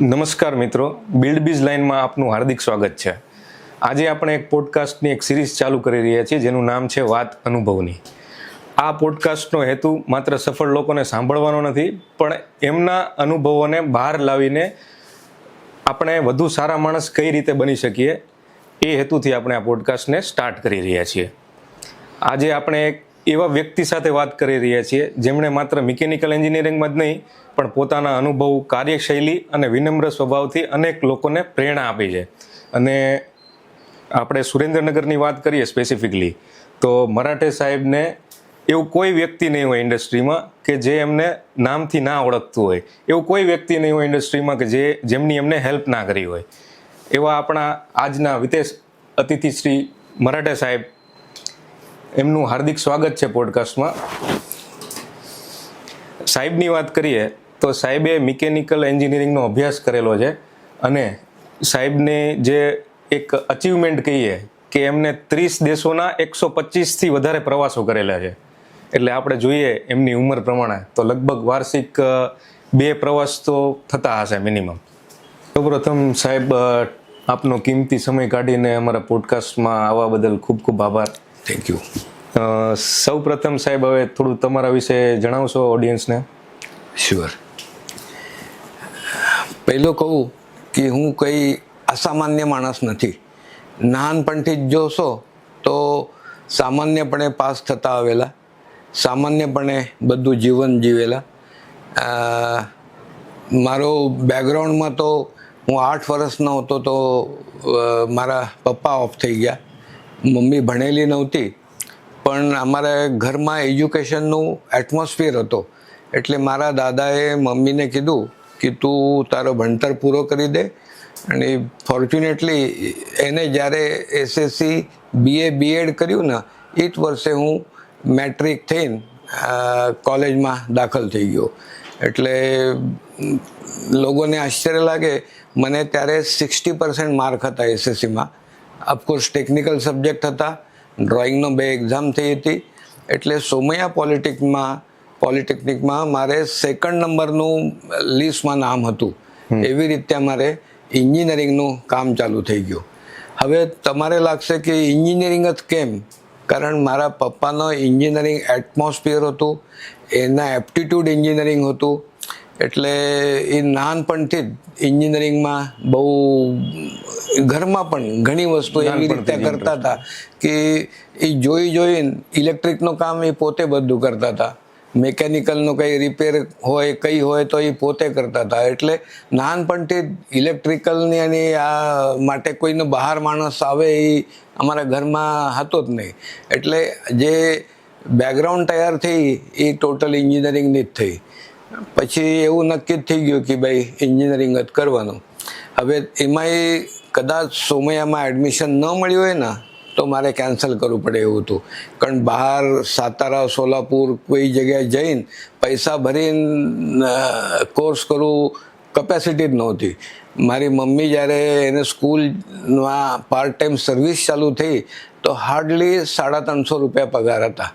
નમસ્કાર મિત્રો, build bees લાઇનમાં આપનું હાર્દિક સ્વાગત છે. આજે આપણે એક પોડકાસ્ટની એક સિરીઝ ચાલુ કરી રહ્યા છીએ જેનું નામ છે વાત અનુભવની. આ પોડકાસ્ટનો હેતુ માત્ર સફળ લોકોને સાંભળવાનો નથી, પણ એમના અનુભવોને બહાર લાવીને આપણે વધુ સારા માણસ કઈ રીતે બની શકીએ એ હેતુથી આપણે આ પોડકાસ્ટને સ્ટાર્ટ કરી રહ્યા છીએ. આજે આપણે એક એવા વ્યક્તિ સાથે વાત કરી રહ્યા છીએ જેમણે માત્ર મિકેનિકલ એન્જિનિયરિંગમાં જ નહીં પણ પોતાના અનુભવ, કાર્યશૈલી અને વિનમ્ર સ્વભાવથી અનેક લોકોને પ્રેરણા આપી છે. અને આપણે સુરેન્દ્રનગરની વાત કરીએ સ્પેસિફિકલી તો મરાઠે સાહેબને એવું કોઈ વ્યક્તિ નહીં હોય ઇન્ડસ્ટ્રીમાં કે જે એમને નામથી ના ઓળખતું હોય, એવું કોઈ વ્યક્તિ નહીં હોય ઇન્ડસ્ટ્રીમાં કે જેમની એમને હેલ્પ ના કરી હોય. એવા આપણા આજના વિશેષ અતિથિ શ્રી મરાઠે સાહેબ, એમનું હાર્દિક સ્વાગત છે પોડકાસ્ટમાં. સાહેબની વાત કરીએ તો સાહેબે મિકેનિકલ એન્જિનિયરિંગનો અભ્યાસ કરેલો છે અને સાહેબને જે એક અચીવમેન્ટ કહીએ કે એમને 30 દેશોના 125થી વધારે પ્રવાસો કરેલા છે. એટલે આપણે જોઈએ એમની ઉંમર પ્રમાણે તો લગભગ વાર્ષિક 2 પ્રવાસ તો થતા હશે મિનિમમ. સૌપ્રથમ સાહેબ, આપનો કિંમતી સમય કાઢીને અમારા પોડકાસ્ટમાં આવવા બદલ ખૂબ ખૂબ આભાર. Thank you. સૌ પ્રથમ સાહેબ, હવે થોડું તમારા વિશે જણાવશો ઓડિયન્સને? શ્યોર. પહેલું કહું કે હું કંઈ અસામાન્ય માણસ નથી. નાનપણથી જ જોશો તો સામાન્યપણે પાસ થતા આવેલા, સામાન્યપણે બધું જીવન જીવેલા. મારો બેકગ્રાઉન્ડમાં તો હું 8 વર્ષનો હતો તો મારા પપ્પા ઓફ થઈ ગયા. મમ્મી ભણેલી નહોતી, પણ અમારા ઘરમાં એજ્યુકેશનનું એટમોસ્ફિયર હતો. એટલે મારા દાદાએ મમ્મીને કીધું કે તું તારો ભણતર પૂરો કરી દે. અને ફોર્ચ્યુનેટલી એને જ્યારે એસએસસી બીએ બીએડ કર્યું ને એ જ વર્ષે હું મેટ્રિક થઈને કોલેજમાં દાખલ થઈ ગયો. એટલે લોકોને આશ્ચર્ય લાગે, મને ત્યારે 60% માર્ક હતા એસએસસીમાં. ઓફકોર્સ ટેકનિકલ સબ્જેક્ટ હતા, ડ્રોઈંગનો 2 એક્ઝામ થઈ હતી. એટલે સોમૈયા પોલિટેકનિકમાં મારે 2nd નંબરનું લિસ્ટમાં નામ હતું. એવી રીતે મારે એન્જિનિયરિંગનું કામ ચાલુ થઈ ગયું. હવે તમારે લાગશે કે એન્જિનિયરિંગ જ કેમ? કારણ મારા પપ્પાનો એન્જિનિયરિંગ એટમોસ્ફિયર હતું, એના એપ્ટિટ્યૂડ એન્જિનિયરિંગ હતું. એટલે એ નાનપણથી જ એન્જિનિયરિંગમાં બહુ, ઘરમાં પણ ઘણી વસ્તુ એવી રીતે કરતા હતા કે એ જોઈને ઇલેક્ટ્રિકનું કામ એ પોતે બધું કરતા હતા. મેકેનિકલનું કંઈ રિપેર હોય કંઈ હોય તો એ પોતે કરતા હતા. એટલે નાનપણથી જ ઇલેક્ટ્રિકલની અને આ માટે કોઈનો બહાર માણસ આવે એ અમારા ઘરમાં હતો જ નહીં. એટલે જે બેકગ્રાઉન્ડ તૈયાર થઈ એ ટોટલ એન્જિનિયરિંગની જ થઈ. પછી એવું નક્કી જ થઈ ગયું કે ભાઈ એન્જિનિયરિંગ જ કરવાનું. હવે એમાંય કદાચ સોમૈયામાં એડમિશન ન મળ્યું હોય ને તો મારે કેન્સલ કરવું પડે એવું હતું. કારણ બહાર સાતારા, સોલાપુર કોઈ જગ્યાએ જઈને પૈસા ભરીને કોર્સ કરવું કેપેસિટી જ નહોતી. મારી મમ્મી જ્યારે એને સ્કૂલમાં પાર્ટ ટાઈમ સર્વિસ ચાલુ થઈ તો હાર્ડલી 350 રૂપિયા પગાર હતા.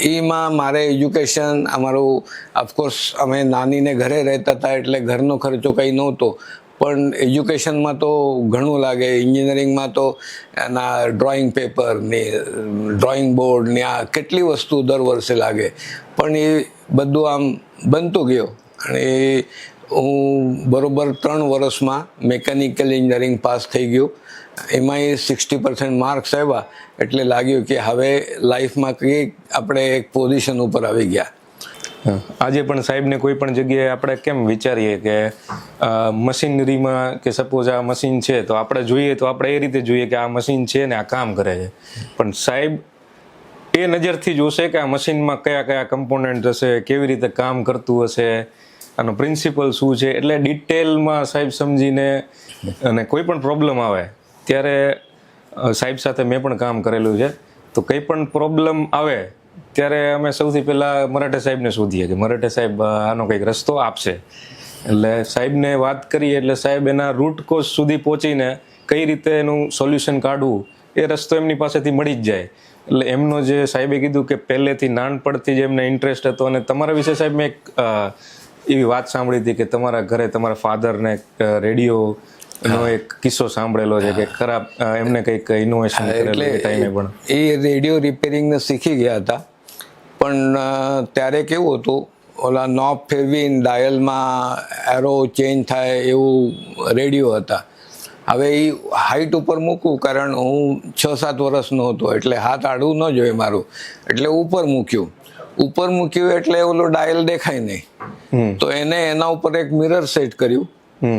એમાં મારે એજ્યુકેશન, અમારું ઓફકોર્સ અમે નાનીને ઘરે રહેતા હતા એટલે ઘરનો ખર્ચો કંઈ નહોતો, પણ એજ્યુકેશનમાં તો ઘણું લાગે. એન્જિનિયરિંગમાં તો એના ડ્રોઈંગ પેપર ને ડ્રોઈંગ બોર્ડ ને આ કેટલી વસ્તુ દર વર્ષે લાગે. પણ એ બધું આમ બનતું ગયો અને હું બરોબર 3 વર્ષમાં મિકેનિકલ એન્જિનિયરિંગ પાસ થઈ ગયું. એમાંય 60% માર્ક્સ આવ્યા. એટલે લાગ્યું કે હવે લાઈફમાં કંઈક આપણે એક પોઝિશન ઉપર આવી ગયા. આજે પણ સાહેબને કોઈ પણ જગ્યાએ આપણે કેમ વિચારીએ કે મશીનરીમાં કે સપોઝ આ મશીન છે તો આપણે જોઈએ તો આપણે એ રીતે જોઈએ કે આ મશીન છે ને આ કામ કરે છે, પણ સાહેબ એ નજરથી જોશે કે આ મશીનમાં કયા કયા કમ્પોનન્ટ હશે, કેવી રીતે કામ કરતું હશે, આનો પ્રિન્સિપલ શું છે. એટલે ડિટેલમાં સાહેબ સમજીને, અને કોઈ પણ પ્રોબ્લેમ આવે ત્યારે સાહેબ સાથે મેં પણ કામ કરેલું છે, તો કંઈ પણ પ્રોબ્લેમ આવે ત્યારે અમે સૌથી પહેલાં મરાઠે સાહેબને શોધીએ કે મરાઠે સાહેબ આનો કંઈક રસ્તો આપશે. એટલે સાહેબને વાત કરીએ એટલે સાહેબ એના રૂટ કોઝ સુધી પહોંચીને કઈ રીતે એનું સોલ્યુશન કાઢવું એ રસ્તો એમની પાસેથી મળી જ જાય. એટલે એમનો જે સાહેબે કીધું કે પહેલેથી નાનપણથી જ એમને ઇન્ટરેસ્ટ હતો. અને તમારા વિશે સાહેબ મેં એક એવી વાત સાંભળી હતી કે તમારા ઘરે તમારા ફાધરને રેડિયો નો એક કિસ્સો સાંભળેલો છે કે ખરાબ એમને કંઈક ઇનોવેશન કરેલું એ ટાઈમે પણ. એ રેડિયો રિપેરિંગને શીખી ગયા હતા, પણ ત્યારે કેવું હતું, ઓલા નોબ ફેરવીને ડાયલમાં એરો ચેન્જ થાય એવું રેડિયો હતા. હવે એ હાઈટ ઉપર મૂકું, કારણ હું 6-7 વર્ષનો હતો એટલે હાથ આડવું ન જોઈએ મારું, એટલે ઉપર મૂક્યું એટલે ઓલો ડાયલ દેખાય નહીં, તો એને એના ઉપર એક મિરર સેટ કર્યું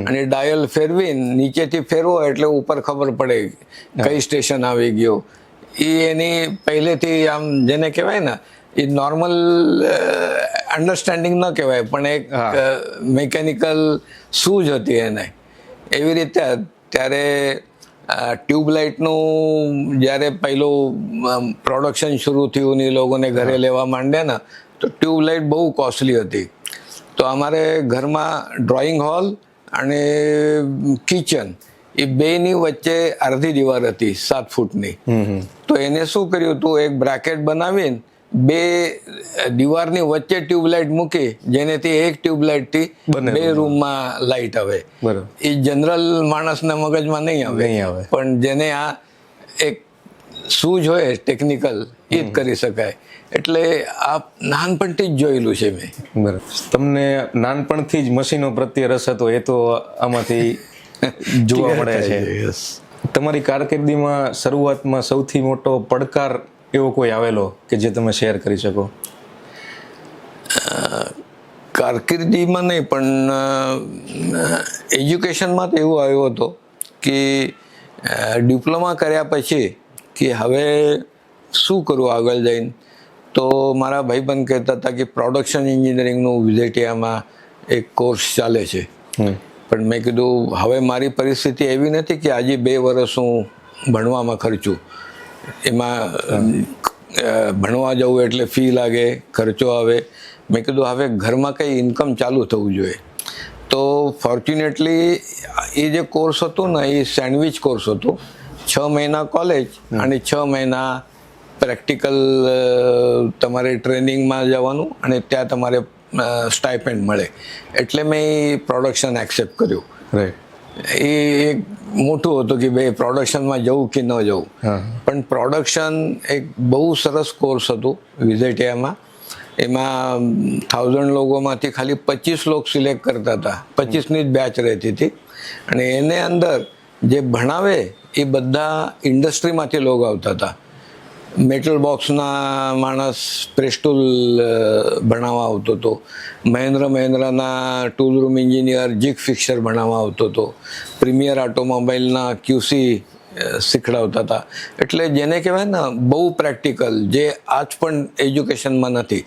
અને ડાયલ ફેરવીને નીચેથી ફેરવો એટલે ઉપર ખબર પડે કઈ સ્ટેશન આવી ગયો. એ એની પહેલેથી આમ જેને કહેવાય ને, એ નોર્મલ અન્ડરસ્ટેન્ડિંગ ન કહેવાય, પણ એક મિકેનિકલ સૂઝ હતી એને. એવી રીતે ત્યારે ટ્યુબલાઇટનું જ્યારે પહેલું પ્રોડક્શન શરૂ થયું ને એ લોકોને ઘરે લેવા માંડ્યા ને, તો ટ્યુબલાઇટ બહુ કોસ્ટલી હતી. તો અમારે ઘરમાં ડ્રોઈંગ હોલ અને કિચન એ બેની વચ્ચે અડધી દીવાર હતી 7 ફૂટની. તો એને શું કર્યું હતું, એક બ્રેકેટ બનાવીને 2 દીવારની વચ્ચે ટ્યુબલાઇટ મૂકી, જેનેથી એક ટ્યુબલાઇટથી 2 રૂમમાં લાઇટ આવે. એ જનરલ માણસના મગજમાં નહીં આવે, પણ જેને આ એક સૂઝ હોય ટેકનિકલ, એ જ કરી શકાય. એટલે આ નાનપણથી જ જોયેલું છે મેં. બરાબર. તમને નાનપણથી જ મશીનો પ્રત્યે રસ હતો, એ તો આમાંથી જોવા મળે છે. તમારી કારકિર્દીમાં શરૂઆતમાં સૌથી મોટો પડકાર એવો કોઈ આવેલો કે જે તમે શેર કરી શકો? કારકિર્દીમાં નહીં, પણ એજ્યુકેશનમાં તો એવું આવ્યો હતો કે ડિપ્લોમા કર્યા પછી કે હવે શું કરું આગળ જઈને, તો મારા ભાઈબંધ કહેતા હતા કે પ્રોડક્શન એન્જિનિયરિંગનું વિઝેટિયામાં એક કોર્સ ચાલે છે. પણ મેં કીધું હવે મારી પરિસ્થિતિ એવી નથી કે આજે 2 વર્ષ હું ભણવામાં ખર્ચું. એમાં ભણવા જવું એટલે ફી લાગે, ખર્ચો આવે. મેં કીધું હવે ઘરમાં કંઈ ઇન્કમ ચાલુ થવું જોઈએ. તો ફોર્ચ્યુનેટલી એ જે કોર્સ હતો ને, એ સેન્ડવિચ કોર્સ હતો. 6 મહિના કોલેજ અને 6 મહિના પ્રેક્ટિકલ તમારે ટ્રેનિંગમાં જવાનું અને ત્યાં તમારે સ્ટાઇપેન્ડ મળે. એટલે મેં એ પ્રોડક્શન એક્સેપ્ટ કર્યું. એ એક મોટું હતું કે ભાઈ પ્રોડક્શનમાં જવું કે ન જવું. પણ પ્રોડક્શન એક બહુ સરસ કોર્સ હતું વિઝેટિયામાં. એમાં 1000 લોકોમાંથી ખાલી 25 લોકો સિલેક્ટ કરતા હતા. 25ની જ બેચ રહેતી હતી. અને એને અંદર જે ભણાવે એ બધા ઇન્ડસ્ટ્રીમાંથી લોકો આવતા હતા. મેટલ બોક્સના માણસ પ્રેસ્ટુલ ભણાવવા આવતો હતો, મહેન્દ્રના tool room engineer jig fixture ભણાવવા આવતો હતો, પ્રીમિયર ઓટોમોબાઈલના ક્યુસી શીખડાવતા હતા. એટલે જેને કહેવાય ને બહુ પ્રેક્ટિકલ, જે આજ પણ એજ્યુકેશનમાં નથી.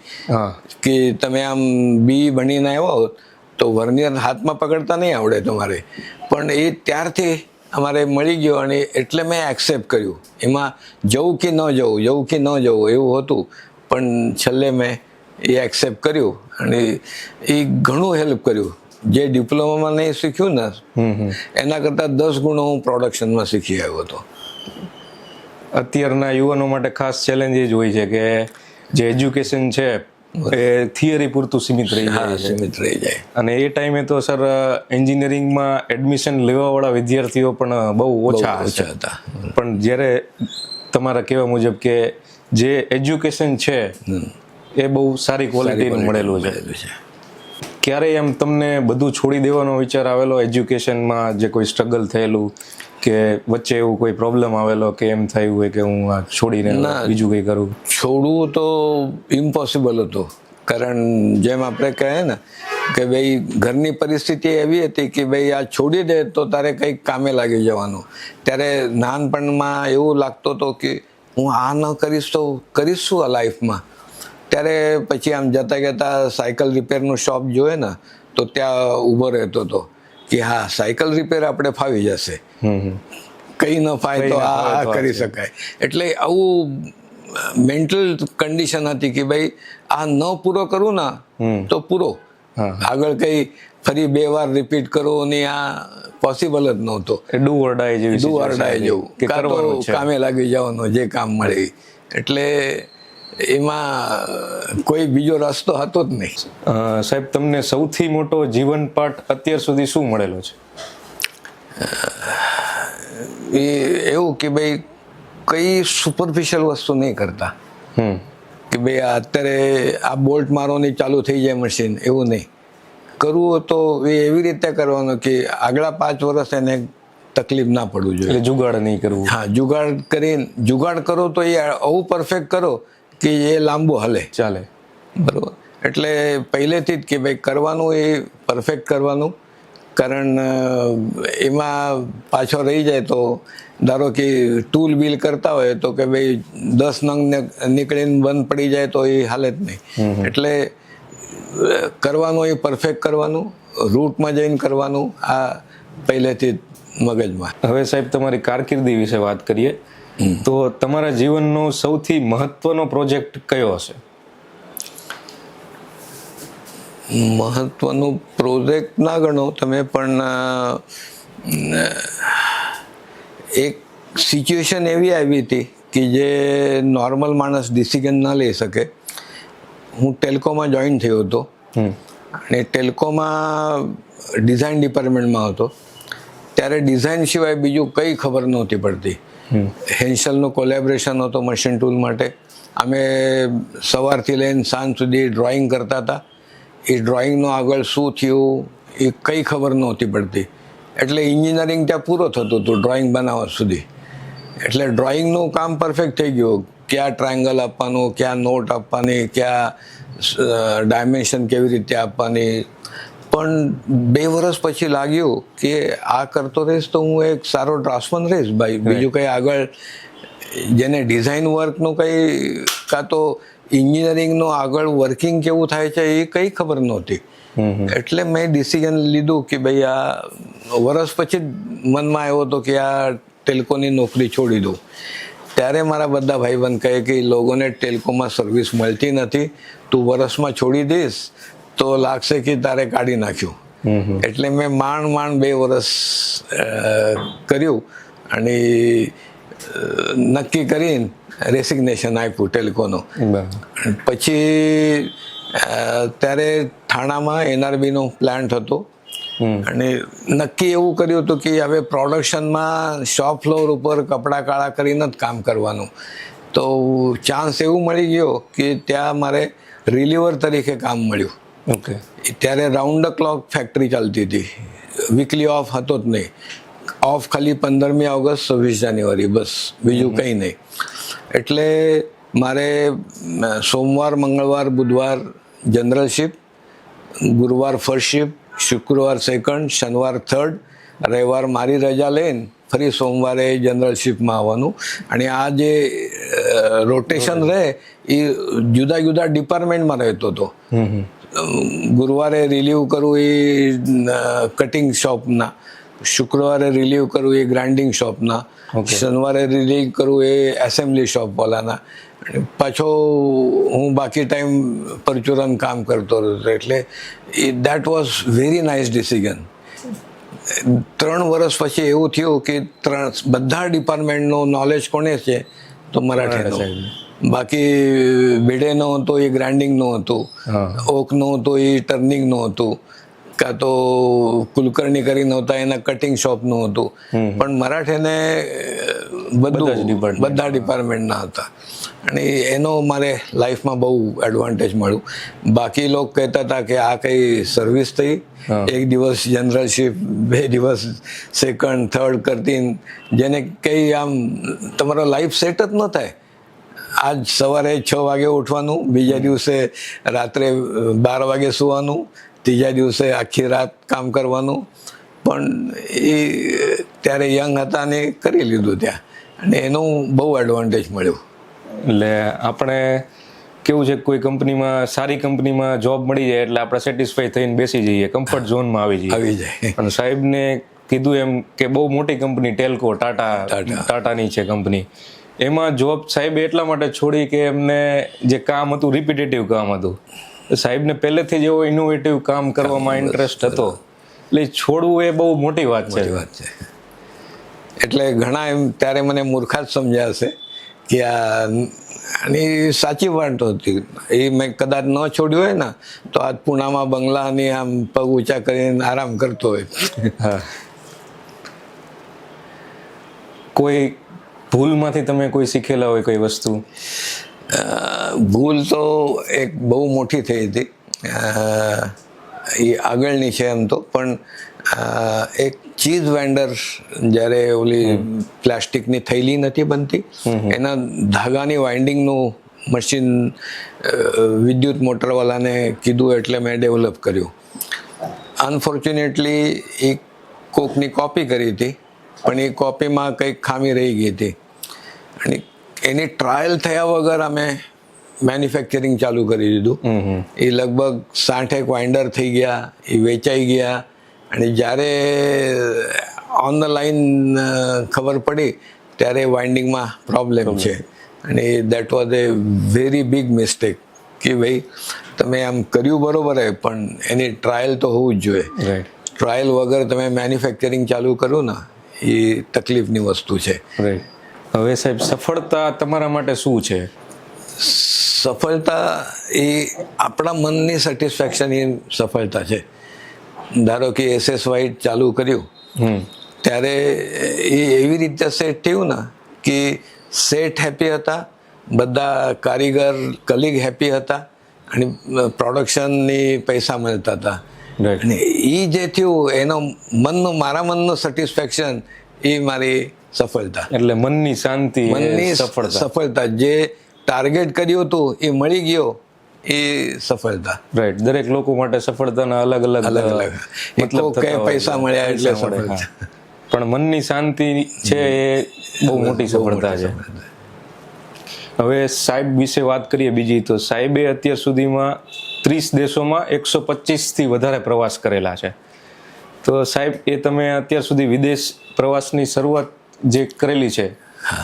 કે તમે આમ બી ભણીને આવ્યા હોત તો વર્નિયર હાથમાં પકડતા નહીં આવડે તમારે, પણ એ ત્યારથી અમારે મળી ગયો અને એટલે મેં એક્સેપ્ટ કર્યું. એમાં જવું કે ન જવું એવું હતું, પણ છેલ્લે મેં એ એક્સેપ્ટ કર્યું અને એ ઘણું હેલ્પ કર્યું. જે ડિપ્લોમામાં નહીં શીખ્યું ને એના કરતાં 10 ગણો હું પ્રોડક્શનમાં શીખી આવ્યો હતો. અત્યારના યુવાનો માટે ખાસ ચેલેન્જ એ જ હોય છે કે જે એજ્યુકેશન છે એ થિયરી પૂરતું સીમિત રહી જાય. અને એ ટાઈમે તો સર એન્જિનિયરિંગમાં એડમિશન લેવાવાળા વિદ્યાર્થીઓ પણ બહુ ઓછા હતા. પણ જ્યારે તમારા કહેવા મુજબ કે જે એજ્યુકેશન છે એ બહુ સારી ક્વોલિટીનું મળેલું છે. ક્યારેય એમ તમને બધું છોડી દેવાનો વિચાર આવેલો એજ્યુકેશનમાં, જે કોઈ સ્ટ્રગલ થયેલું કે વચ્ચે એવું કોઈ પ્રોબ્લેમ આવેલો કે એમ થયું હોય કે હું આ છોડીને બીજું કંઈ કરું? છોડવું તો ઇમ્પોસિબલ હતું. કારણ જેમ આપણે કહે ને કે ભાઈ ઘરની પરિસ્થિતિ એવી હતી કે ભાઈ આ છોડી દે તો તારે કંઈક કામે લાગી જવાનું. ત્યારે નાનપણમાં એવું લાગતું હતું કે હું આ ન કરીશ તો કરીશ શું આ લાઈફમાં. ત્યારે પછી આમ જતા સાયકલ રિપેરનું શોપ જોયે ને તો ત્યાં ઊભો રહેતો હતો કે હા સાયકલ રિપેર આપણે ફાવી જશે, કંઈ ન ફાય તો આ કરી શકાય. એટલે આવું મેન્ટલ કન્ડિશન હતી કે ભાઈ આ ન પૂરો કરું ને તો પૂરો, આગળ કંઈ ફરી 2 વાર રિપીટ કરો ને આ પોસિબલ જ નહોતો. ડુ ઓર ડાય જેવું કામે લાગી જવાનું જે કામ મળે. એટલે એમાં કોઈ બીજો રસ્તો હતો જ નહીં. સાહેબ, તમને સૌથી મોટો જીવન પાઠ અત્યાર સુધી શું મળેલો છે? એ એવું કે ભાઈ કઈ સુપરફિશિયલ વસ્તુ નહીં કરતા, કે ભાઈ અત્યારે આ બોલ્ટ મારવાની ચાલુ થઈ જાય મશીન, એવું નહીં. કરવું તો એ એવી રીતે કરવાનું કે આગલા 5 વર્ષ એને તકલીફ ના પડવું જોઈએ. એટલે જુગાડ નહીં કરવું. હા, જુગાડ કરો તો એ આવું પરફેક્ટ કરો કે એ લાંબુ હલે, ચાલે. બરોબર. એટલે પહેલેથી જ કે ભાઈ કરવાનું એ પરફેક્ટ કરવાનું. કારણ એમાં પાછો રહી જાય તો ધારો કે ટૂલ બિલ કરતા હોય તો કે ભાઈ 10 નંગ નીકળીને બંધ પડી જાય તો એ હાલે જ નહીં. એટલે કરવાનું એ પરફેક્ટ કરવાનું, રૂટમાં જઈને કરવાનું, આ પહેલેથી જ મગજમાં. હવે સાહેબ, તમારી કારકિર્દી વિશે વાત કરીએ તો તમારા જીવનનો સૌથી મહત્વનો પ્રોજેક્ટ કયો હશે? મહત્વનું પ્રોજેક્ટ ના ગણો તમે, પણ એક સિચ્યુએશન એવી આવી હતી કે જે નોર્મલ માણસ ડિસિઝન ના લઈ શકે. હું ટેલ્કોમાં જોઈન થયો હતો અને ટેલ્કોમાં ડિઝાઇન ડિપાર્ટમેન્ટમાં હતો. ત્યારે ડિઝાઇન સિવાય બીજું કંઈ ખબર નહોતી પડતી. હેન્સલનું કોલેબરેશન હતો મશીન ટૂલ માટે. અમે સવારથી લઈને સાંજ સુધી ડ્રોઈંગ કરતા હતા. એ ડ્રોઈંગનું આગળ શું થયું એ કંઈ ખબર નહોતી પડતી. એટલે એન્જિનિયરિંગ ત્યાં પૂરો થતું હતું ડ્રોઈંગ બનાવવા સુધી. એટલે ડ્રોઈંગનું કામ પરફેક્ટ થઈ ગયું. ક્યાં ટ્રાયંગલ આપવાનું, ક્યાં નોટ આપવાની, ક્યાં ડાયમેન્શન કેવી રીતે આપવાની. પણ 2 વર્ષ પછી લાગ્યું કે આ કરતો રહીશ તો હું એક સારો ડ્રાફ્ટમેન રહીશ ભાઈ. બીજું કંઈ આગળ જેને ડિઝાઇન વર્કનું કંઈ કાં તો એન્જિનિયરિંગનું આગળ વર્કિંગ કેવું થાય છે એ કંઈ ખબર નહોતી. એટલે મેં ડિસિઝન લીધું કે ભાઈ આ વર્ષ પછી જ મનમાં આવ્યો હતો કે આ ટેલ્કોની નોકરી છોડી દઉં. ત્યારે મારા બધા ભાઈબંધ કહે કે લોકોને ટેલ્કોમાં સર્વિસ મળતી નથી, તું વર્ષમાં છોડી દઈશ તો લાગશે કે તારે કાઢી નાખ્યું. એટલે મેં માંડ 2 વર્ષ કર્યું અને નક્કી કરીને રેસિગ્નેશન આપ્યું ટેલ્કોનું. પછી ત્યારે થાણામાં NRBનો પ્લાન્ટ હતો અને નક્કી એવું કર્યું હતું કે હવે પ્રોડક્શનમાં શોપ ફ્લોર ઉપર કપડાં કાળા કરીને જ કામ કરવાનું. તો ચાન્સ એવું મળી ગયો કે ત્યાં મારે રિલીવર તરીકે કામ મળ્યું. ઓકે. ત્યારે રાઉન્ડ ધ ક્લોક ફેક્ટરી ચાલતી હતી, વીકલી ઓફ હતો જ નહીં. ઓફ ખાલી 15મી ઓગસ્ટ 26 જાન્યુઆરી, બસ, બીજું કંઈ નહીં. એટલે મારે સોમવાર, મંગળવાર, બુધવાર જનરલ શિફ્ટ, ગુરુવાર ફર્સ્ટ શિફ્ટ, શુક્રવાર સેકન્ડ, શનિવાર થર્ડ, રવિવાર મારી રજા લઈને ફરી સોમવારે જનરલ શિફ્ટમાં આવવાનું. અને આ જે રોટેશન રહે એ જુદા જુદા ડિપાર્ટમેન્ટમાં રહેતો હતો. ગુરુવારે રિલીવ કરવું એ કટિંગ શોપના, શુક્રવારે રિલીવ કરવું એ ગ્રાઇન્ડિંગ શોપના, શનિવારે રિલીવ કરવું એ એસેમ્બલી શોપવાળાના. પાછો હું બાકી ટાઈમ પરચુરન કામ કરતો હતો. એટલે that was very nice decision. 3 વર્ષ પછી એવું થયું કે બધા ડિપાર્ટમેન્ટનું નોલેજ કોને છે તો મરાઠીનો. બાકી ભીડેનો હતો એ ગ્રાઇન્ડિંગનું હતું, ઓકનું હતું એ ટર્નિંગનું હતું, કાં તો કુલકર્ણી કરીને હતા એના કટિંગ શોપનું હતું. પણ મરાઠીને બધા ડિપાર્ટમેન્ટના હતા. અને એનો મારે લાઈફમાં બહુ એડવાન્ટેજ મળ્યું. બાકી લોકો કહેતા હતા કે આ કઈ સર્વિસ થઈ, 1 દિવસ જનરલ શિફ્ટ, 2 દિવસ સેકન્ડ થર્ડ કરતી, જેને કંઈ આમ તમારો લાઈફ સેટ જ ન થાય. આજ સવારે 6 વાગે ઉઠવાનું, બીજા દિવસે રાત્રે 12 વાગે સુવાનું, ત્રીજા દિવસે આખી રાત કામ કરવાનું. પણ એ ત્યારે યંગ હતા ને કરી લીધું ત્યાં, અને એનું બહુ એડવાન્ટેજ મળ્યું. એટલે આપણે કેવું છે, કોઈ કંપનીમાં, સારી કંપનીમાં જોબ મળી જાય એટલે આપણે સેટિસ્ફાઈ થઈને બેસી જઈએ, કમ્ફર્ટ ઝોનમાં આવી જાય. અને સાહેબને કીધું એમ કે બહુ મોટી કંપની ટેલ્કો, ટાટાની છે કંપની, એમાં જોબ સાહેબે એટલા માટે છોડી કે એમને જે કામ હતું રિપીટેટિવ કામ હતું. સાહેબને પહેલેથી જ એવો ઇનોવેટિવ કામ કરવામાં ઇન્ટરેસ્ટ હતો, એટલે છોડવું એ બહુ મોટી વાત છે. એટલે ઘણા એમ ત્યારે મને મૂર્ખા જ સમજ્યા હશે કે આ અને એ સાચી વાત હતી. એ મેં કદાચ ન છોડ્યું હોય ને તો આજ પૂનામાં બંગલાની આમ પગ ઊંચા કરીને આરામ કરતો હોય. હા. કોઈ ભૂલમાંથી તમે કોઈ શીખેલા હોય કોઈ વસ્તુ? ભૂલ તો એક બહુ મોટી થઈ હતી, એ આગળની છે એમ તો, પણ એક ચીઝ વેન્ડર જ્યારે ઓલી પ્લાસ્ટિકની થેલી નથી બનતી એના ધાગાની વાઇન્ડિંગનું મશીન વિદ્યુત મોટરવાળાને કીધું એટલે મેં ડેવલપ કર્યું. અનફોર્ચ્યુનેટલી એ કોકની કોપી કરી હતી, પણ એ કોપીમાં કંઈક ખામી રહી ગઈ હતી અને એની ટ્રાયલ થયા વગર અમે મેન્યુફેક્ચરિંગ ચાલુ કરી દીધું. એ લગભગ 60 વાઇન્ડર થઈ ગયા, એ વેચાઈ ગયા અને જ્યારે ઓન ધ લાઈન ખબર પડી ત્યારે વાઇન્ડિંગમાં પ્રોબ્લેમ છે અને that was A very big mistake કે ભાઈ તમે આમ કર્યું બરોબર હોય પણ એની ટ્રાયલ તો હોવું જ જોઈએ. ટ્રાયલ વગર તમે મેન્યુફેક્ચરિંગ ચાલુ કરો ને એ તકલીફની વસ્તુ છે. હવે સાહેબ, સફળતા તમારા માટે શું છે? સફળતા એ આપણા મનની સેટિસ્ફેક્શન એ સફળતા છે. ધારો કે SS White ચાલુ કર્યું ત્યારે એ એવી રીતે સેટ થયું ને કે સેટ હેપી હતા, બધા કારીગર કલીગ હેપી હતા અને પ્રોડક્શનની પૈસા મળતા હતા. અને એ જે થયું એનો મારા મનનું સેટિસ્ફેક્શન એ મારી સફળતા. એટલે મનની શાંતિ, મનની સફળતા, જે ટાર્ગેટ કર્યું હતું એ મળી ગયો એ સફળતા. રાઈટ. દરેક લોકો માટે સફળતાના અલગ અલગ મતલબ કે પૈસા મળ્યા એટલે સફળતા, પણ મનની શાંતિ છે એ બહુ મોટી સફળતા છે. હવે સાહેબ વિશે વાત કરીએ બીજી, તો સાહેબે અત્યાર સુધીમાં 30 દેશોમાં 125થી વધારે પ્રવાસ કરેલા છે. તો સાહેબ, એ તમે અત્યાર સુધી વિદેશ પ્રવાસની શરૂઆત જે કરેલી છે,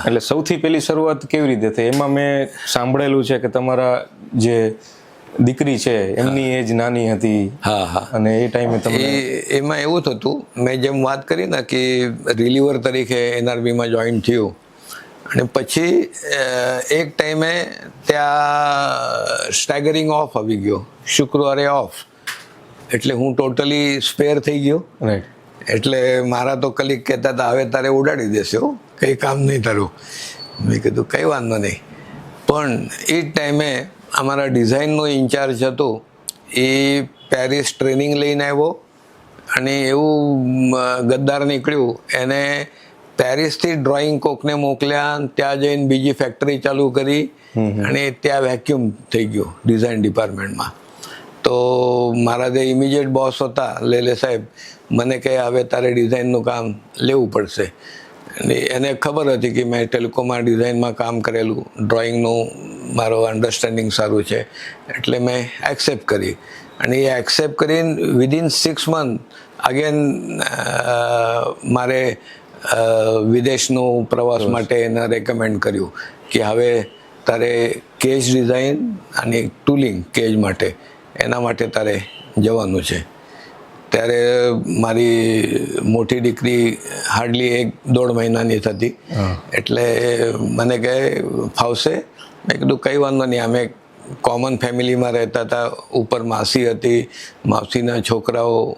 એટલે સૌથી પહેલી શરૂઆત કેવી રીતે થઈ? એમાં મેં સાંભળેલું છે કે તમારા જે દીકરી છે એમની એજ નાની હતી. અને એ ટાઈમે તમે એમાં એવું થતું, મેં જેમ વાત કરી ને કે રિલીવર તરીકે NRBમાં જોઈન થયું અને પછી એક ટાઈમે ત્યાં સ્ટેગરિંગ ઓફ આવી ગયો, શુક્રવારે ઓફ, એટલે હું ટોટલી સ્પેર થઈ ગયો. રાઈટ. એટલે મારા તો કલીગ કહેતા હતા હવે તારે ઉડાડી દેશે, હો કંઈ કામ નહીં તારું. મેં કીધું કંઈ વાંધો નહીં. પણ એ જ ટાઈમે અમારા ડિઝાઇનનો ઇન્ચાર્જ હતો એ પેરિસ ટ્રેનિંગ લઈને આવ્યો અને એવું ગદ્દાર નીકળ્યું, એને પેરિસથી ડ્રોઈંગ કોકને મોકલ્યા, ત્યાં જઈને બીજી ફેક્ટરી ચાલુ કરી અને ત્યાં વેક્યુમ થઈ ગયો ડિઝાઇન ડિપાર્ટમેન્ટમાં. તો મારા જે ઇમિડિયેટ બોસ હતા લેલે સાહેબ, મને કહે હવે તારે ડિઝાઇનનું કામ લેવું પડશે. અને એને ખબર હતી કે મેં ટેલિકોમમાં ડિઝાઇનમાં કામ કરેલું, ડ્રોઈંગનું મારો અન્ડરસ્ટેન્ડિંગ સારું છે, એટલે મેં એક્સેપ્ટ કરી. અને એ એક્સેપ્ટ કરીને વિધિન 6 મંથ અગેન મારે વિદેશનું પ્રવાસ માટે એને રેકમેન્ડ કર્યું કે હવે તારે કેજ ડિઝાઇન અને ટૂલિંગ કેજ માટે એના માટે તારે જવાનું છે. ત્યારે મારી મોટી દીકરી હાર્ડલી 1-1.5 મહિનાની થતી, એટલે મને કહે ફાવશે. મેં કીધું કંઈ વાંધો નહીં. અમે કોમન ફેમિલીમાં રહેતા હતા, ઉપર માસી હતી, માસીના છોકરાઓ,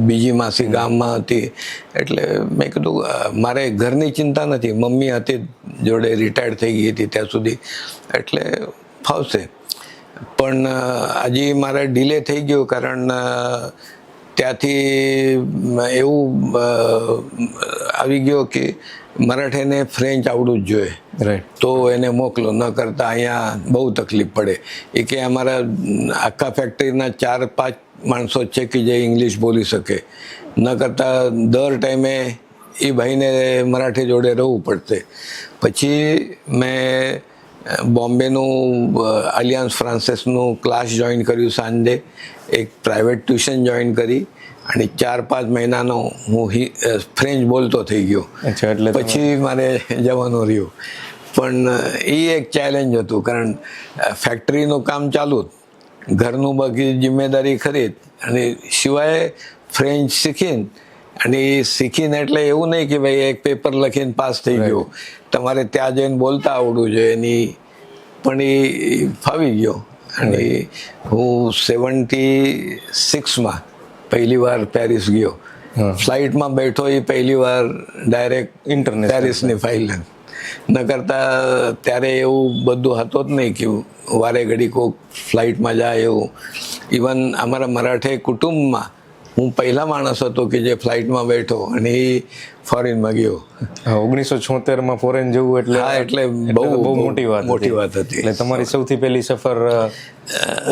બીજી માસી ગામમાં હતી, એટલે મેં કીધું મારે ઘરની ચિંતા નથી, મમ્મી હતી જોડે, રિટાયર્ડ થઈ ગઈ હતી ત્યાં સુધી, એટલે ફાવશે. પણ હજી મારે ડિલે થઈ ગયો, કારણ ત્યાંથી એવું આવી ગયો કે મરાઠીને ફ્રેન્ચ આવડવું જ જોઈએ. રાઈટ. તો એને મોકલો, ન કરતાં અહીંયા બહુ તકલીફ પડે. એ કે અમારા આખા ફેક્ટરીના 4-5 માણસો છે કે જે ઇંગ્લિશ બોલી શકે, ન કરતાં દર ટાઈમે એ ભાઈને મરાઠી જોડે રહેવું પડશે. પછી મેં બોમ્બેનું અલિયાન્સ ફ્રાન્સેસનું ક્લાસ જોઈન કર્યું, સાંજે એક પ્રાઇવેટ ટ્યુશન જોઈન કરી અને 4-5 મહિનાનો હું ફ્રેન્ચ બોલતો થઈ ગયો. એટલે પછી મારે જવાનું રહ્યું. પણ એ એક ચેલેન્જ હતું, કારણ ફેક્ટરીનું કામ ચાલુ, ઘરનું બાકી જિમ્મેદારી ખરી, અને સિવાય ફ્રેન્ચ શીખીને, અને એ શીખીને એટલે એવું નહીં કે ભાઈ એક પેપર લખીને પાસ થઈ ગયો, તમારે ત્યાં જઈને બોલતા આવડવું જોઈએ, એની પણ એ ફાવી ગયો. અને હું 76માં પહેલી વાર પેરિસ ગયો. ફ્લાઇટમાં બેઠો એ પહેલી વાર ડાયરેક્ટ ઇન્ટરનેશનલ પેરિસની ફાઇલ ન કરતા ત્યારે એવું બધું હતો જ નહીં કે વારે ઘડી કોઈક ફ્લાઇટમાં જાય એવું. ઇવન અમારા મરાઠે કુટુંબમાં હું પહેલા માણસ હતો કે જે ફ્લાઇટમાં બેઠો અને એ ફોરેનમાં ગયો. 1976માં ફોરેન જવું એટલે હા, એટલે બહુ મોટી વાત હતી. એટલે તમારી સૌથી પહેલી સફર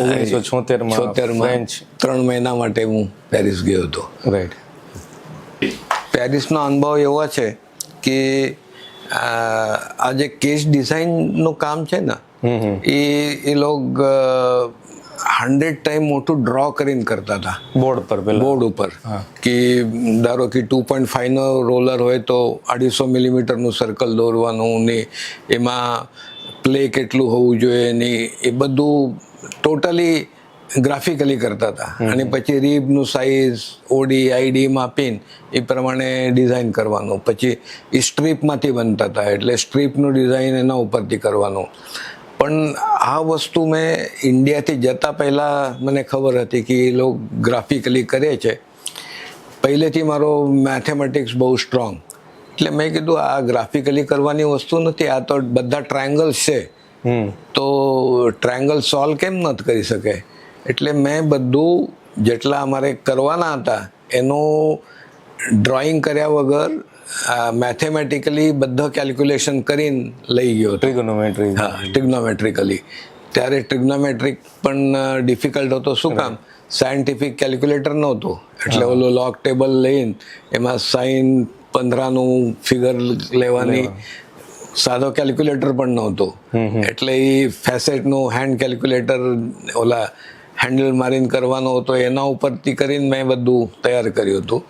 1976માં ફ્રેન્ચ 3 મહિના માટે હું પેરિસ ગયો હતો. રાઈટ. પેરિસનો અનુભવ એવો છે કે આ જે કેસ ડિઝાઇનનું કામ છે ને એ લોકો 100 ટાઈમ મોટું ડ્રો કરીને કરતા હતા બોર્ડ ઉપર કે ધારો કે 2.5 નો રોલર હોય તો 250 મિલીમીટરનું સર્કલ દોરવાનું ને એમાં પ્લે કેટલું હોવું જોઈએ ને એ બધું ટોટલી ગ્રાફિકલી કરતા હતા. અને પછી રીબનું સાઇઝ ઓડી આઈડી માપીને એ પ્રમાણે ડિઝાઇન કરવાનું. પછી એ સ્ટ્રીપમાંથી બનતા હતા એટલે સ્ટ્રીપનું ડિઝાઇન એના ઉપરથી કરવાનું. પણ આ વસ્તુ મેં ઇન્ડિયાથી જતા પહેલાં મને ખબર હતી કે એ લોકો ગ્રાફિકલી કરે છે. પહેલેથી મારો મેથેમેટિક્સ બહુ સ્ટ્રોંગ એટલે મેં કીધું આ ગ્રાફિકલી કરવાની વસ્તુ નથી, આ તો બધા ટ્રાયંગલ્સ છે તો ટ્રાયંગલ સોલ્વ કેમ નથી કરી શકે. એટલે મેં બધું જેટલા અમારે કરવાના હતા એનું ડ્રોઈંગ કર્યા વગર મેથેમેટિકલી બધા કેલ્ક્યુલેશન કરીને લઈ ગયો. ટ્રિગ્નોમેટ્રિકલી. ત્યારે ટ્રિગ્નોમેટ્રિક પણ ડિફિકલ્ટ હતો. શું કામ? સાયન્ટિફિક કેલ્ક્યુલેટર નહોતું એટલે ઓલો લોગ ટેબલ લઈને એમાં સાઇન 15નું ફિગર લેવાની સાદો કેલ્ક્યુલેટર પણ નહોતું. એટલે એ ફેસેટનું હેન્ડ કેલ્ક્યુલેટર ઓલા હેન્ડલ મારીને કરવાનો હતો એના ઉપરથી કરીને મેં બધું તૈયાર કર્યું હતું.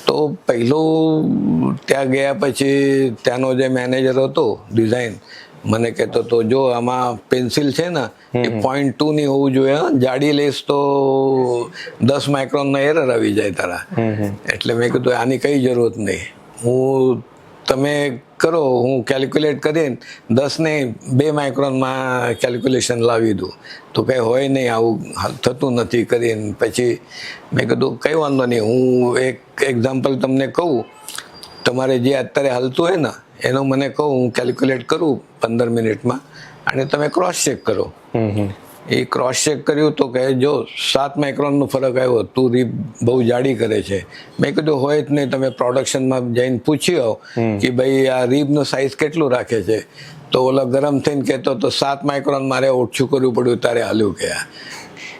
તો પહેલું ત્યાં ગયા પછી ત્યાંનો જે મેનેજર હતો ડિઝાઇન મને કહેતો હતો જો આમાં પેન્સિલ છે ને એ 0.2 ની હોવું જોઈએ, જાડી લઈશ તો 10 માઇક્રોનનો એરર આવી જાય તારા. એટલે મેં કીધું આની કઈ જરૂરત નહીં, હું તમે કરો હું કેલ્ક્યુલેટ કરીને 10 ને 2 માઇક્રોનમાં કેલ્ક્યુલેશન લાવી દઉં. તો કંઈ હોય નહીં, આવું થતું નથી કરીને પછી મેં કીધું કંઈ વાંધો નહીં, હું એક એક્ઝામ્પલ તમને કહું, તમારે જે અત્યારે હાલતું હોય ને એનું મને કહું, હું કેલ્ક્યુલેટ કરું 15 મિનિટમાં અને તમે ક્રોસ ચેક કરો. એ ક્રોસ ચેક કર્યું તો કહે જો 7 માઇક્રોનનો ફરક આવ્યો, તું રીબ બહુ જાડી કરે છે. મેં કીધું હોય જ નહીં, તમે પ્રોડક્શનમાં જઈને પૂછી આવો કે ભાઈ આ રીબનું સાઇઝ કેટલું રાખે છે. તો ઓલા ગરમ થઈને કહેતો તો 7 માઇક્રોન મારે ઓછું કરવું પડ્યું તારે હાલ્યું કે.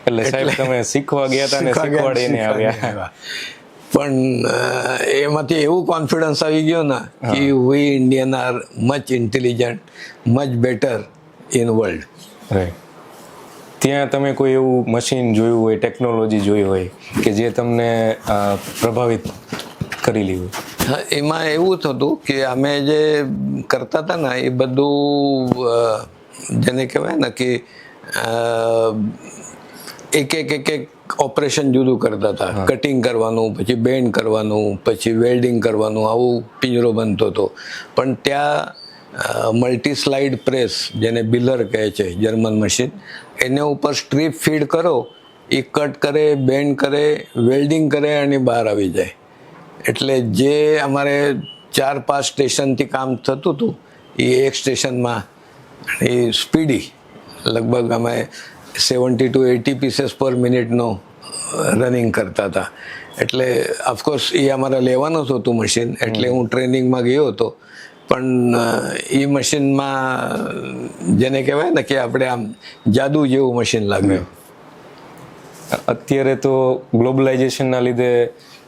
એટલે સાહેબ તમે શીખવા ગયા હતા ને શીખવાડીને આવ્યા. પણ એમાંથી એવું કોન્ફિડન્સ આવી ગયો ને કે we Indian are much intelligent, much better in world. Right. ત્યાં તમે કોઈ એવું મશીન જોયું હોય, ટેકનોલોજી જોઈ હોય કે જે તમને પ્રભાવિત કરી લીધું? હા, એમાં એવું થતું કે અમે જે કરતા હતા ને એ બધું જેને કહેવાય ને કે એક ઓપરેશન જુદું કરતા હતા. કટિંગ કરવાનું, પછી બેન્ડ કરવાનું, પછી વેલ્ડિંગ કરવાનું, આવું પિંજરો બનતો હતો. પણ ત્યાં મલ્ટી સ્લાઇડ પ્રેસ જેને બિલર કહે છે, જર્મન મશીન, એને ઉપર સ્ટ્રીપ ફીડ કરો, એ કટ કરે, બેન્ડ કરે, વેલ્ડિંગ કરે અને બહાર આવી જાય. એટલે જે અમારે 4-5 સ્ટેશનથી કામ થતું હતું એ એક સ્ટેશનમાં એ સ્પીડી લગભગ અમે 70 to 80 પીસીસ પર મિનિટનો રનિંગ કરતા હતા. એટલે ઓફકોર્સ એ અમારે લેવાનું જ હતું મશીન, એટલે હું ટ્રેનિંગમાં ગયો હતો. પણ એ મશીનમાં જેને કહેવાય ને કે આપણે આમ જાદુ જેવું મશીન લાગ્યું. અત્યારે તો ગ્લોબલાઇઝેશનના લીધે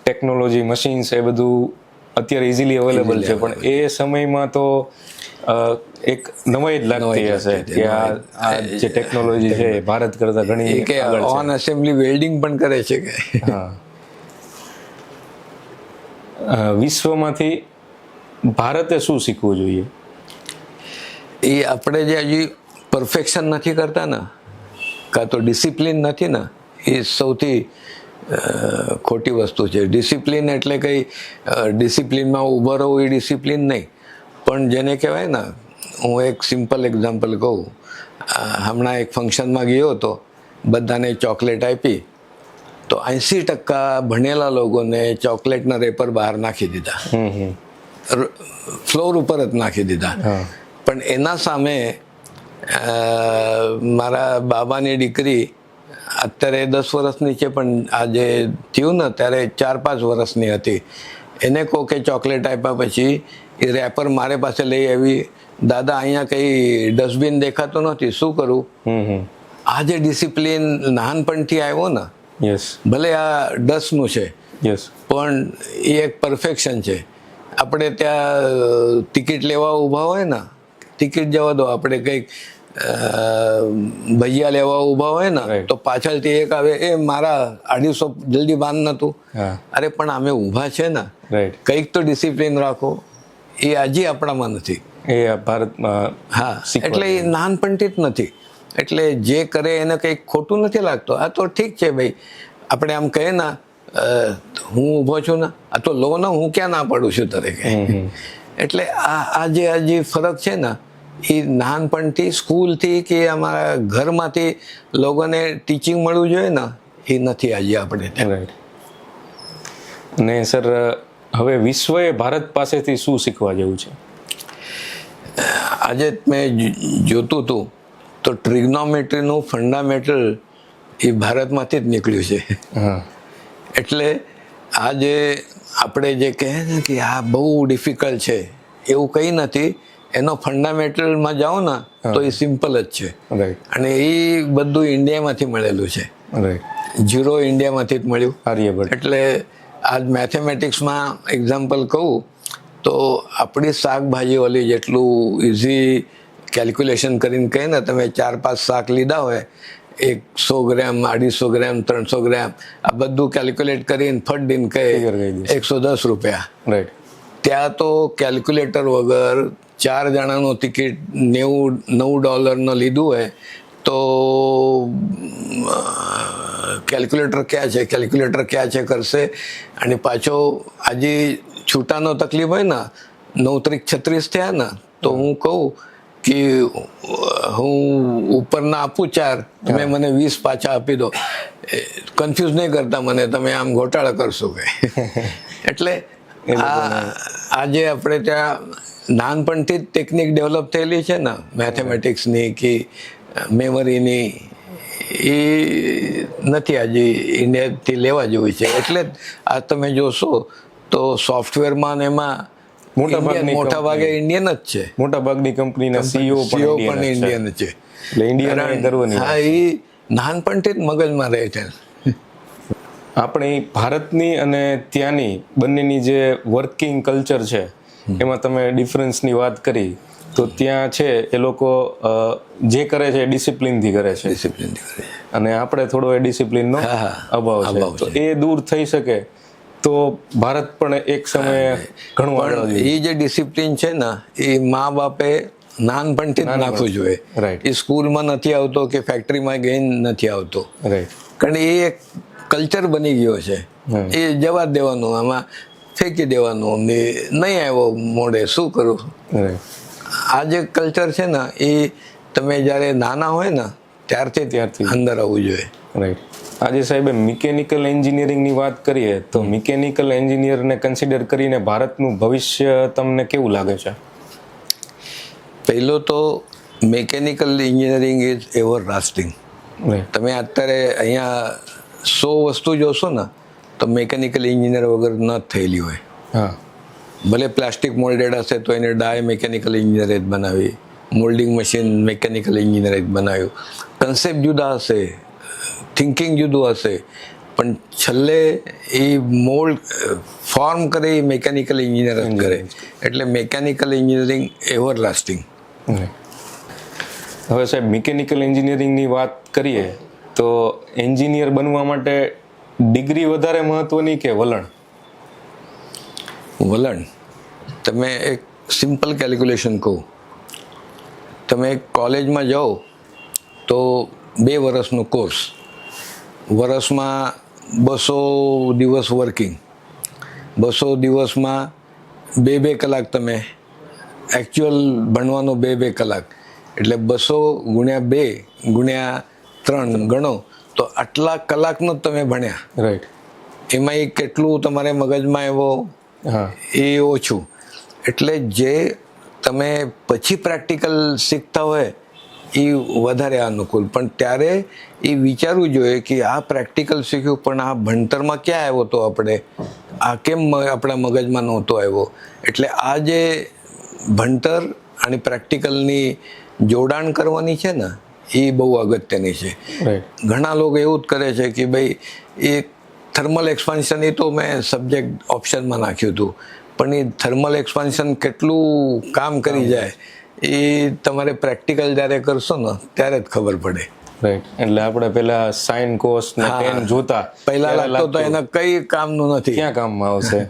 ટેકનોલોજી, મશીન્સ એ બધું અત્યારે ઇઝીલી અવેલેબલ છે, પણ એ સમયમાં તો એક નવાઈ જ લાગતી હશે કે આ જે ટેકનોલોજી છે ભારત કરતા ઘણી કે ઓન એસેમ્બલી વેલ્ડિંગ પણ કરે છે કે. હા. વિશ્વમાંથી ભારતે શું શીખવું જોઈએ? એ આપણે જે હજી પરફેક્શન નથી કરતા ને, કાં તો ડિસિપ્લિન નથી ને, એ સૌથી ખોટી વસ્તુ છે. ડિસિપ્લિન એટલે કંઈ ડિસિપ્લિનમાં ઊભો રહું એ ડિસિપ્લિન નહીં, પણ જેને કહેવાય ને, હું એક સિમ્પલ એક્ઝામ્પલ કહું, હમણાં એક ફંક્શનમાં ગયો હતો, બધાને ચોકલેટ આપી તો 80% ભણેલા લોકોને ચોકલેટના રેપર બહાર નાખી દીધા, ફ્લોર ઉપર જ નાખી દીધા. પણ એના સામે મારા બાબાની દીકરી અત્યારે 10 વર્ષની છે, પણ આ જે થયું ને ત્યારે 4-5 વર્ષની હતી. એને કહો કે ચોકલેટ આપ્યા પછી એ રેપર મારે પાસે લઈ આવી, દાદા અહીંયા કંઈ ડસ્ટબિન દેખાતો નથી, શું કરું? આ જે ડિસિપ્લિન નાનપણથી આવ્યો ને, ભલે આ 10નું છે પણ એ એક પરફેક્શન છે. આપણે ત્યાં ટિકિટ લેવા ઊભા હોય ને, ટિકિટ જવા દો, આપણે કંઈક ભજીયા લેવા ઊભા હોય ને તો પાછળથી એક આવે, એ મારા 250 જલ્દી બાંધ નતું. અરે પણ અમે ઊભા છે ને, કંઈક તો ડિસિપ્લિન રાખો. એ આજે આપણામાં નથી, એ ભારતમાં. હા, એટલે એ નાનપણથી જ નથી. એટલે જે કરે એને કંઈક ખોટું નથી લાગતું. આ તો ઠીક છે ભાઈ, આપણે આમ કહીએ ને, હું ઊભો છું ને, આ તો લો ને, હું ક્યાં ના પડું છું તરીકે. એટલે આ જે ફરક છે ને, એ નાનપણથી સ્કૂલથી કે અમારા ઘરમાંથી લોકોને ટીચિંગ મળવું જોઈએ ને, એ નથી આજે આપણે. ને સર, હવે વિશ્વએ ભારત પાસેથી શું શીખવા જેવું છે? આજે મેં જોતું હતું તો ટ્રિગ્નોમેટ્રીનું ફંડામેન્ટલ એ ભારતમાંથી જ નીકળ્યું છે. એટલે આ જે આપણે જે કહે ને કે આ બહુ ડિફિકલ્ટ છે, એવું કંઈ નથી. એનો ફંડામેન્ટલમાં જાઓ ને તો એ સિમ્પલ જ છે. અને એ બધું ઇન્ડિયામાંથી મળેલું છે. ઝીરો ઇન્ડિયામાંથી જ મળ્યું, આર્યભટ્ટ. એટલે આજ મેથેમેટિક્સમાં એક્ઝામ્પલ કહું તો આપણી શાકભાજી ઓલી જેટલું ઇઝી કેલ્ક્યુલેશન કરીને કહે ને, તમે 4-5 શાક લીધા હોય, 100 ગ્રામ, 250 ગ્રામ, 300 ગ્રામ, આ બધું કેલ્ક્યુલેટ કરીને ફટ કહે 110 રૂપિયા. ત્યાં તો કેલ્ક્યુલેટર વગર 4 જણાનું ટિકિટ $99 લીધું હોય તો કેલ્ક્યુલેટર ક્યાં છે કરશે. અને પાછો આજે છૂટાનો તકલીફ હોય ને, 9×36 થયા ને, તો હું કહું કે હું ઉપરના આપું 4, તમે મને 20 પાછા આપી દો. કન્ફ્યુઝ નહીં કરતા મને, તમે આમ ઘોટાળા કરશો કે. એટલે આજે આપણે ત્યાં નાનપણથી જ ટેકનિક ડેવલપ થયેલી છે ને, મેથેમેટિક્સની કે મેમરીની, એ નથી આજે ઇન્ડિયાથી લેવા જેવી છે. એટલે જ આ તમે જોશો તો સોફ્ટવેરમાં ને એમાં મોટા ભાગે ઇન્ડિયન જ છે. મોટા ભાગની કંપનીના સીઈઓ પણ ઇન્ડિયન છે. હા, એ નાનપણથી જ મગજમાં રહે છે. આપણી ભારતની અને ત્યાંની બંનેની જે વર્કિંગ કલ્ચર છે, એમાં તમે ડિફરન્સની વાત કરી તો ત્યાં છે એ લોકો જે કરે છે ડિસિપ્લિનથી કરે છે, અને આપણે થોડો એ ડિસિપ્લિનનો અભાવ છે. તો એ દૂર થઈ શકે તો ભારત પણ એક સમયે ઘણું આગળ. એ જે ડિસિપ્લિન છે ને, એ મા બાપે નાનપણથી જ નાખવું જોઈએ. એ સ્કૂલમાં નથી આવતો કે ફેક્ટરીમાં ગઈને નથી આવતો, કારણ એ એક કલ્ચર બની ગયો છે. એ જવા દેવાનું, આમાં ફેંકી દેવાનું, ને નહીં આવ્યો મોડે શું કરું. આ જે કલ્ચર છે ને, એ તમે જ્યારે નાના હોય ને ત્યારથી અંદર આવવું જોઈએ. આજે સાહેબે મિકેનિકલ એન્જિનિયરિંગની વાત કરીએ તો મિકેનિકલ એન્જિનિયરને કન્સિડર કરીને ભારતનું ભવિષ્ય તમને કેવું લાગે છે? પહેલું તો mechanical engineering is ever lasting. તમે અત્યારે અહીંયા 100 વસ્તુ જોશો ને તો મિકેનિકલ એન્જિનિયર વગર ન થયેલી હોય. ભલે પ્લાસ્ટિક મોલ્ડેડ હશે તો એને ડાય મિકેનિકલ એન્જિનિયરે જ બનાવી, મોલ્ડિંગ મશીન મિકેનિકલ એન્જિનિયરે જ બનાવ્યું. કન્સેપ્ટ જુદા હશે, થિંકિંગ જુદું હશે, પણ છેલ્લે એ મોલ્ડ ફોર્મ કરે એ મિકેનિકલ એન્જિનિયર જ કરે. એટલે મિકેનિકલ એન્જિનિયરિંગ એવર લાસ્ટિંગ. હવે સાહેબ, મિકેનિકલ એન્જિનિયરિંગની વાત કરીએ તો એન્જિનિયર બનવા માટે ડિગ્રી વધારે મહત્વની કે વલણ? વલણ. તમે એક સિમ્પલ કેલ્ક્યુલેશન કહું, તમે કોલેજમાં જાઓ તો 2 વર્ષનો કોર્સ, વર્ષમાં 200 દિવસ વર્કિંગ, 200 દિવસમાં 2-2 કલાક તમે એકચ્યુઅલ ભણવાનો, 2-2 કલાક. એટલે 200 ગુણ્યા 2 ગુણ્યા 3 ગણો તો આટલા કલાકનો જ તમે ભણ્યા. રાઈટ. એમાં એ કેટલું તમારે મગજમાં એવો હા. એ ઓછું. એટલે જે તમે પછી પ્રેક્ટિકલ શીખતા હોય એ વધારે અનુકૂળ. પણ ત્યારે એ વિચારવું જોઈએ કે આ પ્રેક્ટિકલ શીખ્યું પણ આ ભણતરમાં ક્યાં આવ્યો તો આપણે, આ કેમ આપણા મગજમાં નહોતો આવ્યો. એટલે આ જે ભણતર અને પ્રેક્ટિકલની જોડાણ કરવાની છે ને એ બહુ અગત્યની છે. રાઈટ. ઘણા લોકો એવું જ કરે છે કે ભાઈ એ થર્મલ એક્સપાન્શન એ તો મેં સબ્જેક્ટ ઓપ્શનમાં નાખ્યું હતું, પણ એ થર્મલ એક્સપાન્શન કેટલું કામ કરી જાય એ તમારે પ્રેક્ટિકલ જ્યારે કરશો ને ત્યારે જ ખબર પડે. રાઈટ. એટલે આપણે પેલા સાઇન કોસ ને ટેન જોતા પહેલા લાગતો તો એના કઈ કામનું નથી, ક્યાં કામમાં આવશે.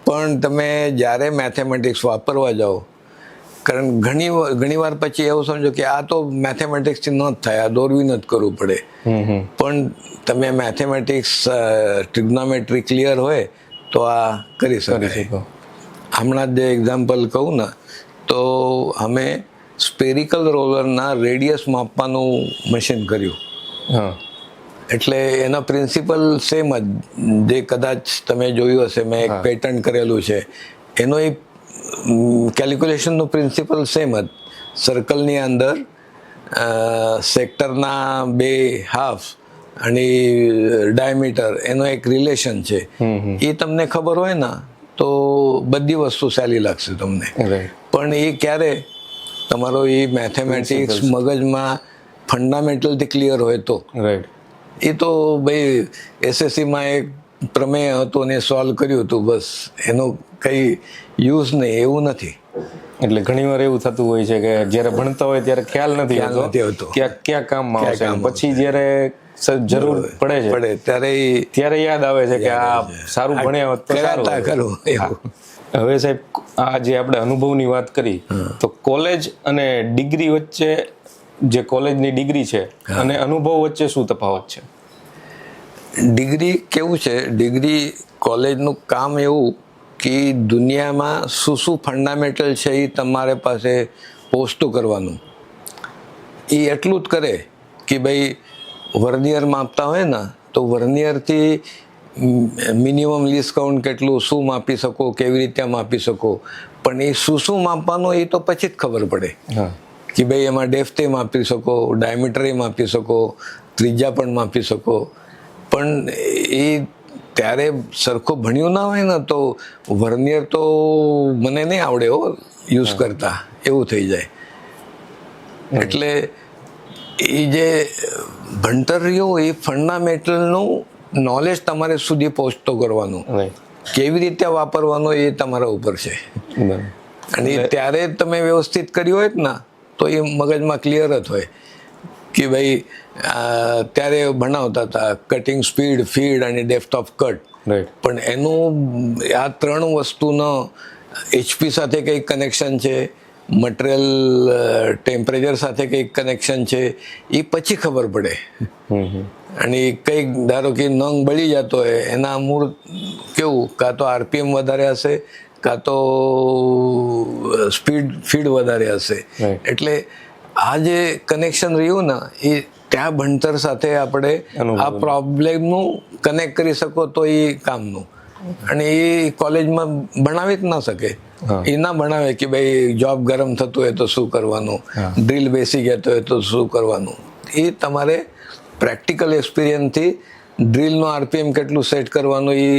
પણ તમે જ્યારે મેથેમેટિક્સ વાપરવા જાઓ, કારણ ઘણી વાર પછી એવું સમજો કે આ તો મેથેમેટિક્સથી ન જ થાય, આ દોરવીને જ કરવું પડે. પણ તમે મેથેમેટિક્સ ટ્રિગ્નોમેટ્રી ક્લિયર હોય તો આ કરી શકાય. હમણાં જ જે એક્ઝામ્પલ કહું ને તો અમે સ્પેરિકલ રોલરના રેડિયસ માપવાનું મશીન કર્યું. હા. એટલે એના પ્રિન્સિપલ સેમ જ, જે કદાચ તમે જોયું હશે, મેં એક પેટર્ન કરેલું છે, એનો એક કેલ્ક્યુલેશનનું પ્રિન્સિપલ સેમ જ. સર્કલની અંદર સેક્ટરના 2 હાફ અને ડાયમીટર એનો એક રિલેશન છે. એ તમને ખબર હોય ને તો બધી વસ્તુ સહેલી લાગશે તમને. પણ એ ક્યારે તમારો એ મેથેમેટિક્સ મગજમાં ફંડામેન્ટલથી ક્લિયર હોય તો. રાઈટ. એ તો ભાઈ એસએસસીમાં એક પ્રમેય હતું ને સોલ્વ કર્યું હતું, બસ એનો કંઈ યુઝ નહીં, એવું નથી. એટલે ઘણી વાર એવું થતું હોય છે કે જ્યારે ભણતા હોય ત્યારે ખ્યાલ નથી આવતો કે ક્યાં કામમાં આવશે, પછી જ્યારે જરૂર પડે છે ત્યારે યાદ આવે છે કે આ સારું ભણ્યા હોત તો સારું. હવે સાહેબ, આ જે આપણે અનુભવની વાત કરી, તો કોલેજ અને ડિગ્રી વચ્ચે, જે કોલેજની ડિગ્રી છે અને અનુભવ વચ્ચે શું તફાવત છે? ડિગ્રી કેવું છે, ડિગ્રી કોલેજનું કામ એવું કે દુનિયામાં શું ફંડામેન્ટલ છે એ તમારે પાસે પોસ્ટું કરવાનું. એ એટલું જ કરે કે ભાઈ વર્નિયર માપતા હોય ને તો વર્નિયરથી મિનિમમ લીસ્ટ કાઉન્ટ કેટલું, શું માપી શકો, કેવી રીતે માપી શકો. પણ એ શું માપવાનું એ તો પછી જ ખબર પડે કે ભાઈ એમાં ડેપ્થે માપી શકો, ડાયમીટરે માપી શકો, ત્રિજ્યા પણ માપી શકો. પણ એ ત્યારે સરખું ભણ્યું ના હોય ને તો વર્નિયર તો મને નહીં આવડે હો યુઝ કરતા, એવું થઈ જાય. એટલે એ જે ભણતર રહ્યું એ ફંડામેન્ટલનું નોલેજ તમારે સુધી પહોંચતો કરવાનું, કેવી રીતે વાપરવાનું એ તમારા ઉપર છે. અને ત્યારે તમે વ્યવસ્થિત કર્યું હોય ને તો એ મગજમાં ક્લિયર જ હોય કે ભાઈ ત્યારે ભણાવતા હતા કટિંગ સ્પીડ, ફીડ અને ડેપ્થ ઓફ કટ. પણ એનું આ 3 વસ્તુનો HP સાથે કંઈક કનેક્શન છે, મટીરિયલ ટેમ્પરેચર સાથે કંઈક કનેક્શન છે, એ પછી ખબર પડે. અને કંઈક ધારો કે નંગ બળી જતો હોય, એના મૂળ કેવું, કાં તો RPM વધારે હશે, કાં તો ફીડ વધારે હશે. એટલે આ જે કનેક્શન રહ્યું ને એ ત્યાં ભણતર સાથે આપણે આ પ્રોબ્લેમનું કનેક્ટ કરી શકો તો એ કામનું. અને એ કોલેજમાં ભણાવી જ ના શકે. એ ના ભણાવે કે ભાઈ જોબ ગરમ થતું હોય તો શું કરવાનું, ડ્રીલ બેસી જતો હોય તો શું કરવાનું. એ તમારે પ્રેક્ટિકલ એક્સપિરિયન્સથી ડ્રીલનું RPM કેટલું સેટ કરવાનું એ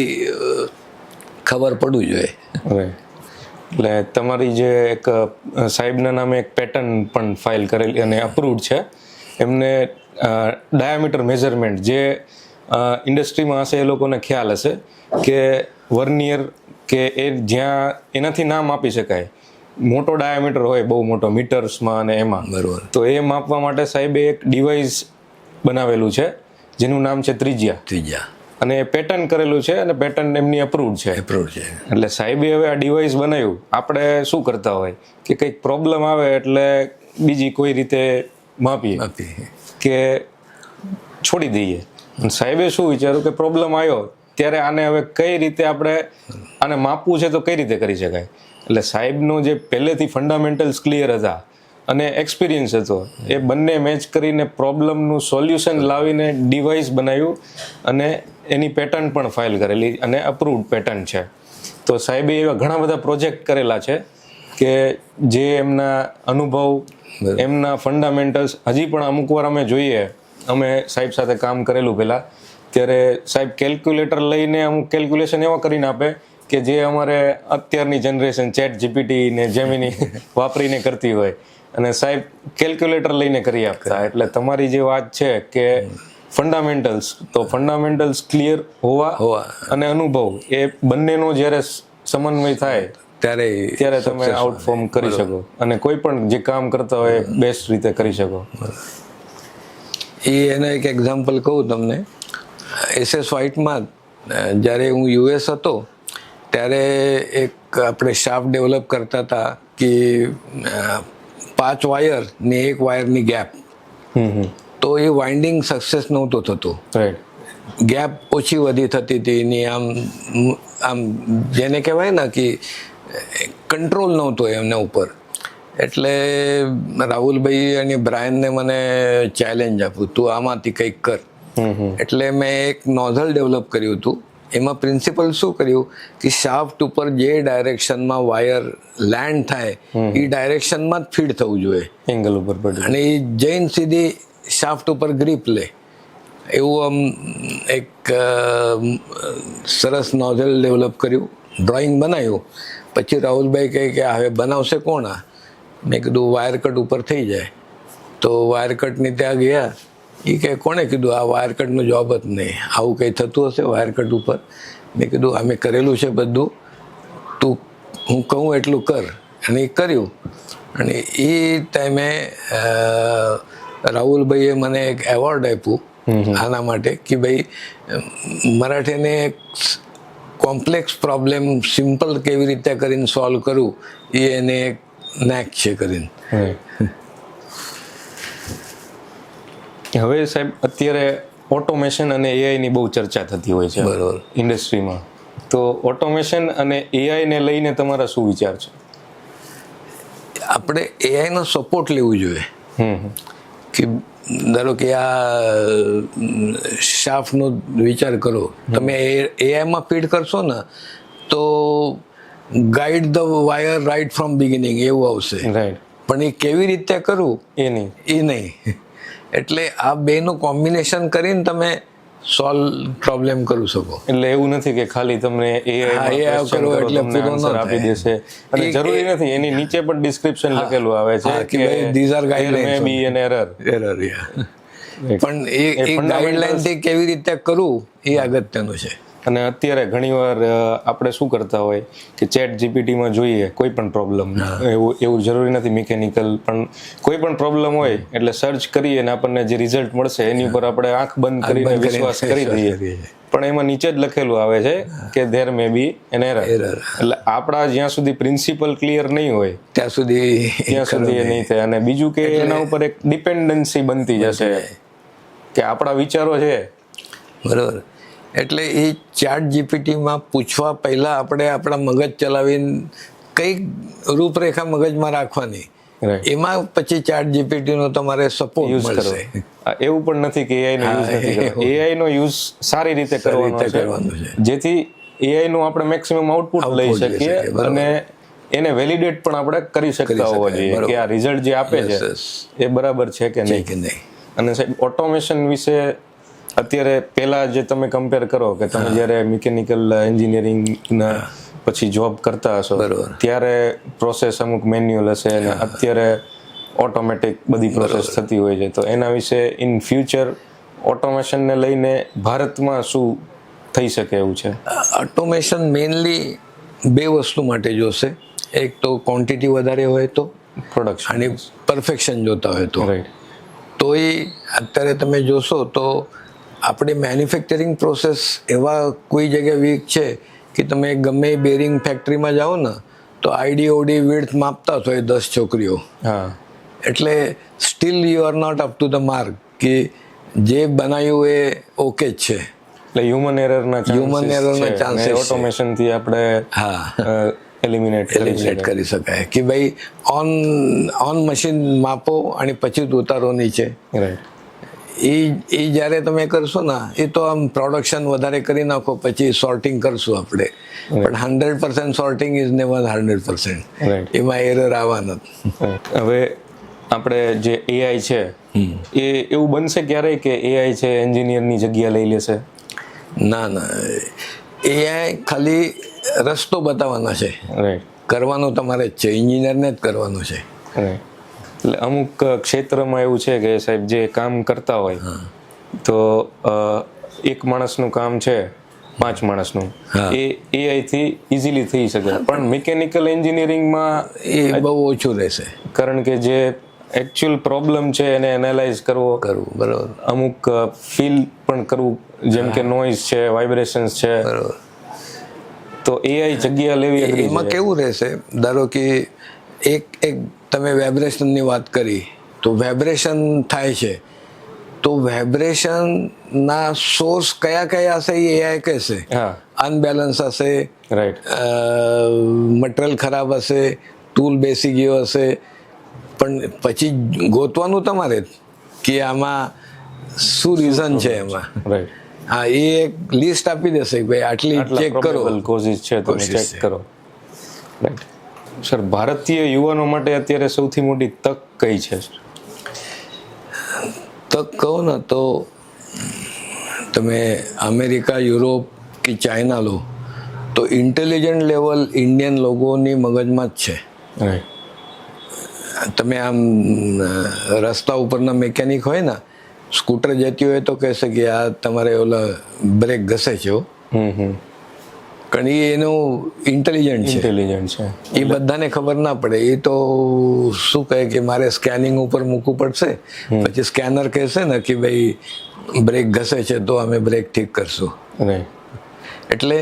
ખબર પડવું જોઈએ. એટલે તમારી જે એક સાહેબના નામે એક પેટર્ન પણ ફાઇલ કરેલી અને અપ્રૂવડ છે, એમને ડાયામીટર મેઝરમેન્ટ, જે ઇન્ડસ્ટ્રીમાં હશે એ લોકોને ખ્યાલ હશે કે વર્નિયર કે એ જ્યાં એનાથી ના માપી શકાય, મોટો ડાયામીટર હોય બહુ મોટો મીટર્સમાં અને એમાં, બરોબર, તો એ માપવા માટે સાહેબે એક ડિવાઇસ બનાવેલું છે જેનું નામ છે ત્રિજ્યા. અને પેટર્ન કરેલું છે અને પેટર્ન એમની અપ્રૂવડ છે. એટલે સાહેબે હવે આ ડિવાઇસ બનાવ્યું. આપણે શું કરતા હોય કે કંઈક પ્રોબ્લેમ આવે એટલે બીજી કોઈ રીતે માપીએ કે છોડી દઈએ. સાહેબે શું વિચાર્યું કે પ્રોબ્લેમ આવ્યો ત્યારે આને હવે કઈ રીતે આપણે આને માપવું છે તો કઈ રીતે કરી શકાય. એટલે સાહેબનો જે પહેલેથી ફંડામેન્ટલ્સ ક્લિયર હતા અને એક્સપિરિયન્સ હતો, એ બંને મેચ કરીને પ્રોબ્લેમનું સોલ્યુશન લાવીને ડિવાઇસ બનાવ્યું અને એની પેટર્ન પણ ફાઇલ કરેલી અને અપ્રૂવડ પેટર્ન છે. તો સાહેબે એવા ઘણા બધા પ્રોજેક્ટ કરેલા છે કે જે એમના અનુભવ, એમના ફંડામેન્ટલ્સ હજી પણ અમુક વાર અમે જોઈએ, અમે સાહેબ સાથે કામ કરેલું પહેલાં, ત્યારે સાહેબ કેલ્ક્યુલેટર લઈને અમુક કેલ્ક્યુલેશન એવા કરીને આપે કે જે અમારે અત્યારની જનરેશન ચેટ જીપીટી ને જેમિની વાપરીને કરતી હોય, અને સાહેબ કેલ્ક્યુલેટર લઈને કરી આપતા. એટલે તમારી જે વાત છે કે ફંડામેન્ટલ્સ, તો ફંડામેન્ટલ્સ ક્લિયર હોવા અને અનુભવ, એ બંનેનો જ્યારે સમન્વય થાય ત્યારે તમે આઉટફોર્મ કરી શકો અને કોઈ પણ જે કામ કરતા હોય બેસ્ટ રીતે કરી શકો. એનો એક એક્ઝામ્પલ કહું તમને. SS વ્હાઇટમાં જ્યારે હું US હતો ત્યારે એક આપણે શાફ્ટ ડેવલપ કરતા હતા કે 5 વાયર ને 1 વાયરની ગેપ, તો એ વાઇન્ડિંગ સક્સેસ નહોતો થતો. ગેપ ઓછી વધી થતી હતી ને આમ જેને કહેવાય ને કે કંટ્રોલ નહોતો એમના ઉપર. એટલે રાહુલભાઈ અને બ્રાયનને મને ચેલેન્જ આપ્યું, તું આમાંથી કંઈક કર. એટલે મેં એક નોઝલ ડેવલપ કર્યું હતું. એમાં પ્રિન્સિપલ શું કર્યું કે શાફ્ટ ઉપર જે ડાયરેક્શનમાં વાયર લેન્ડ થાય એ ડાયરેક્શનમાં જ ફીડ થવું જોઈએ, એંગલ ઉપર, અને એ જૈન સીધી શાફ્ટ ઉપર ગ્રીપ લે એવું આમ એક સરસ નોઝલ ડેવલપ કર્યું, ડ્રોઈંગ બનાવ્યું. પછી રાહુલભાઈ કહે કે હવે બનાવશે કોણ આ? મેં કીધું વાયર કટ ઉપર થઈ જાય. તો વાયર કટની ત્યાં ગયા. એ કે કોણે કીધું આ વાયર કટનું જોબ જ નહીં, આવું કંઈ થતું હશે વાયર કટ ઉપર? મેં કીધું અમે કરેલું છે બધું, તું હું કહું એટલું કર. અને એ કર્યું. અને એ ટાઈમે રાહુલભાઈએ મને એક એવોર્ડ આપ્યું આના માટે કે ભાઈ મરાઠીને કોમ્પ્લેક્સ પ્રોબ્લેમ સિમ્પલ કેવી રીતે કરીને સોલ્વ કરું એ એને એક નેક છે કરીને. હવે સાહેબ અત્યારે ઓટોમેશન અને એઆઈની બહુ ચર્ચા થતી હોય છે બરોબર ઇન્ડસ્ટ્રીમાં. તો ઓટોમેશન અને એઆઈને લઈને તમારા શું વિચાર છે? આપણે એઆઈનો સપોર્ટ લેવું જોઈએ. કે ધારો કે આ શાફ્ટનો વિચાર કરો, તમે એઆઈમાં ફીડ કરશો ને તો guide the wire right from beginning એવું આવશે. રાઈટ. પણ એ કેવી રીતે કરવું એ નહીં. એટલે આ બેનું કોમ્બિનેશન કરીને તમે સોલ્વ પ્રોબ્લેમ કરી શકો. એટલે એવું નથી કે ખાલી તમને એઆઈ કરો એટલે આન્સર આપી દેશે, અને જરૂરી નથી. એની નીચે પણ ડિસ્ક્રિપ્શન લખેલું આવે છે કે these are guidelines, may be an error. પણ એ ગાઈડલાઇન થી કેવી રીતે કરવું એ અગત્યનું છે. અને અત્યારે ઘણીવાર આપણે શું કરતા હોય કે ચેટ જીપીટીમાં જોઈએ કોઈ પણ પ્રોબ્લેમ, એવું જરૂરી નથી મિકેનિકલ, પણ કોઈ પણ પ્રોબ્લેમ હોય એટલે સર્ચ કરીએ અને આપણને જે રિઝલ્ટ મળશે એની ઉપર આપણે આંખ બંધ કરીને વિશ્વાસ કરી દઈએ. પણ એમાં નીચે જ લખેલું આવે છે કે there may be an error. એટલે આપણા જ્યાં સુધી પ્રિન્સિપલ ક્લિયર નહીં હોય ત્યાં સુધી એ નહીં થાય. અને બીજું કે એના ઉપર એક ડિપેન્ડન્સી બનતી જશે કે આપણા વિચારો છે. બરોબર. એટલે એ ચેટ જીપીટીમાં પૂછવા પહેલાં આપણે આપણા મગજ ચલાવીને કંઈક રૂપરેખા મગજમાં રાખવાની, એમાં પછી ચેટ જીપીટીનો તમારે સપોર્ટ મળશે. એવું પણ નથી કે એઆઈનો યુઝ નથી કરવાનો. એઆઈનો યુઝ સારી રીતે કરવાનો છે, જેથી એઆઈનું આપણે મેક્સિમમ આઉટપુટ લઈ શકીએ અને એને વેલિડેટ પણ આપણે કરી શકતા હોવા જોઈએ કે આ રિઝલ્ટ જે આપે છે એ બરાબર છે કે નહીં. અને સાહેબ ઓટોમેશન વિશે અત્યારે પહેલા જે તમે કમ્પેર કરો કે તમે જ્યારે મિકેનિકલ એન્જિનિયરિંગના પછી જોબ કરતા હશો ત્યારે પ્રોસેસ અમુક મેન્યુઅલ હશે અને અત્યારે ઓટોમેટિક બધી પ્રોસેસ થતી હોય છે, તો એના વિશે ઇન ફ્યુચર ઓટોમેશનને લઈને ભારતમાં શું થઈ શકે એવું છે? ઓટોમેશન મેઇનલી 2 વસ્તુ માટે જોશે. એક તો ક્વોન્ટિટી વધારે હોય તો પ્રોડક્શન, અને પરફેક્શન જોતા હોય તો. રાઈટ. તો એ અત્યારે તમે જોશો તો આપણે મેન્યુફેક્ચરિંગ પ્રોસેસ એવા કોઈ જગ્યાએ વીક છે કે તમે ગમે બેરિંગ ફેક્ટરીમાં જાઓ ને તો આઈડીઓડી વિડ્થ માપતા હોય 10 છોકરીઓ. એટલે still you are not up to the mark કે જે બનાવ્યું એ ઓકે જ છે. એટલે હ્યુમન એરરના ચાન્સીસ ઓટોમેશન થી આપણે એલિમિનેટ કરી શકાય કે ભાઈ ઓન મશીન માપો અને પછી જ ઉતારો નીચે. રાઈટ. એ જ્યારે તમે કરશો ને એ તો આમ પ્રોડક્શન વધારે કરી નાખો પછી સોર્ટિંગ કરશું આપણે, પણ 100% સોર્ટિંગ ઇઝ નેવર 100%. રાઈટ. એમાં એરર આવવાના. હવે આપણે જે એઆઈ છે એ એવું બનશે ક્યારેય કે એઆઈ છે એન્જિનિયરની જગ્યા લઈ લેશે? ના, એઆઈ ખાલી રસ્તો બતાવવાના છે. રાઈટ. કરવાનું તમારે જ છે, એન્જિનિયરને જ કરવાનું છે. રાઈટ. એટલે અમુક ક્ષેત્રમાં એવું છે કે સાહેબ જે કામ કરતા હોય તો એક માણસનું કામ છે 5 માણસનું, એ એઆઈ થી ઇઝીલી થઈ શકે, પણ મિકેનિકલ એન્જિનિયરિંગમાં એ બહુ ઓછું રહેશે. કારણ કે જે એકચ્યુઅલ પ્રોબ્લેમ છે એને એનાલાઇઝ કરવું, બરોબર, અમુક ફીલ પણ કરવું, જેમ કે નોઇઝ છે, વાઇબ્રેશન્સ છે, બરોબર. તો એઆઈ જગ્યા લેવી અઘરી એમાં છે. કેવું રહેશે, ધારો કે એક તમે વાઇબ્રેશનની વાત કરી તો વાઇબ્રેશન થાય છે, તો વાઇબ્રેશનના સોર્સ કયા હશે એ એઆઈ કહેશે. હા. અનબેલેન્સ હશે, રાઈટ. મટીરિયલ ખરાબ હશે, ટૂલ બેસી ગયો હશે, પણ પછી ગોતવાનું તમારે જ કે આમાં શું રીઝન છે એમાં. રાઈટ. હા, એ એક લિસ્ટ આપી દેશે કે ભાઈ આટલી ચેક કરો, પ્રોબેબલ કોઝિસ છે તમે Causes ચેક કરો. રાઈટ. સર, ભારતીય યુવાનો માટે અત્યારે સૌથી મોટી તક કઈ છે? તક કહો ને તો તમે અમેરિકા, યુરોપ કે ચાઇના લો તો ઇન્ટેલિજન્ટ લેવલ ઇન્ડિયન લોકોની મગજમાં જ છે. રાઈટ. તમે આમ રસ્તા ઉપરના મેકેનિક હોય ને, સ્કૂટર જતી હોય તો કહેશે કે આ તમારે ઓલા બ્રેક ઘસે છે હો. કારણ એ એનું ઇન્ટેલિજન્ટ છે. એ બધાને ખબર ના પડે. એ તો શું કહે કે મારે સ્કેનિંગ ઉપર મૂકવું પડશે, પછી સ્કેનર કહેશે ને કે ભાઈ બ્રેક ઘસે છે તો અમે બ્રેક ઠીક કરશું. રાઈટ. એટલે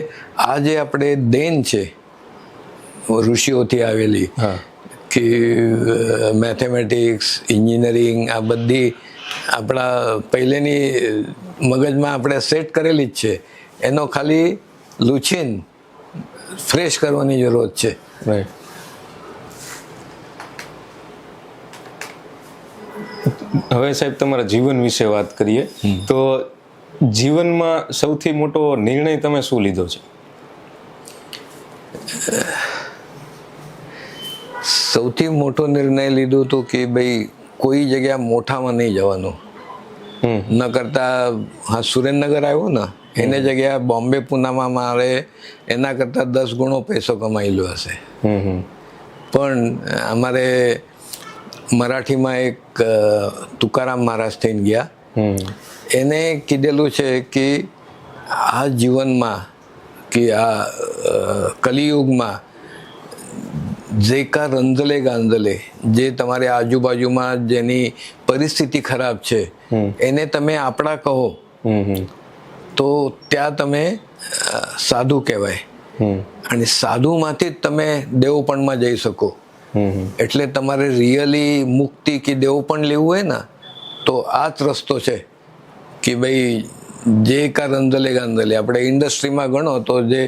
આ જે આપણે દેન છે ઋષિઓથી આવેલી, કે મેથેમેટિક્સ, એન્જિનિયરિંગ, આ બધી આપણા પહેલેની મગજમાં આપણે સેટ કરેલી જ છે, એનો ખાલી લૂછીન ફ્રેશ કરવાની જરૂર છે. રાઈટ. હવે સાહેબ તમારા જીવન વિશે વાત કરીએ તો જીવનમાં સૌથી મોટો નિર્ણય તમે શું લીધો છે? સૌથી મોટો નિર્ણય લીધો તો કે ભાઈ કોઈ જગ્યા મોટામાં નહીં જવાનું. ન કરતા સુરેન્દ્રનગર આવ્યો ને એને જગ્યા બોમ્બે, પૂનામાં મારે એના કરતાં 10 ગણો પૈસો કમાયેલો હશે. પણ અમારે મરાઠીમાં એક તુકારામ મહારાજ થઈને ગયા, એને કીધેલું છે કે આ જીવનમાં કે આ કલિયુગમાં જે કા રંજલે ગાંજલે, જે તમારે આજુબાજુમાં જેની પરિસ્થિતિ ખરાબ છે એને તમે આપણા કહો તો ત્યાં તમે સાધુ કહેવાય, અને સાધુમાંથી જ તમે દેવપણમાં જઈ શકો. એટલે તમારે રિયલી મુક્તિ કે દેવપણ લેવું હોય ને તો આ જ રસ્તો છે કે ભાઈ જે કા રંજલે ગાંજલે. આપણે ઇન્ડસ્ટ્રીમાં ગણો તો જે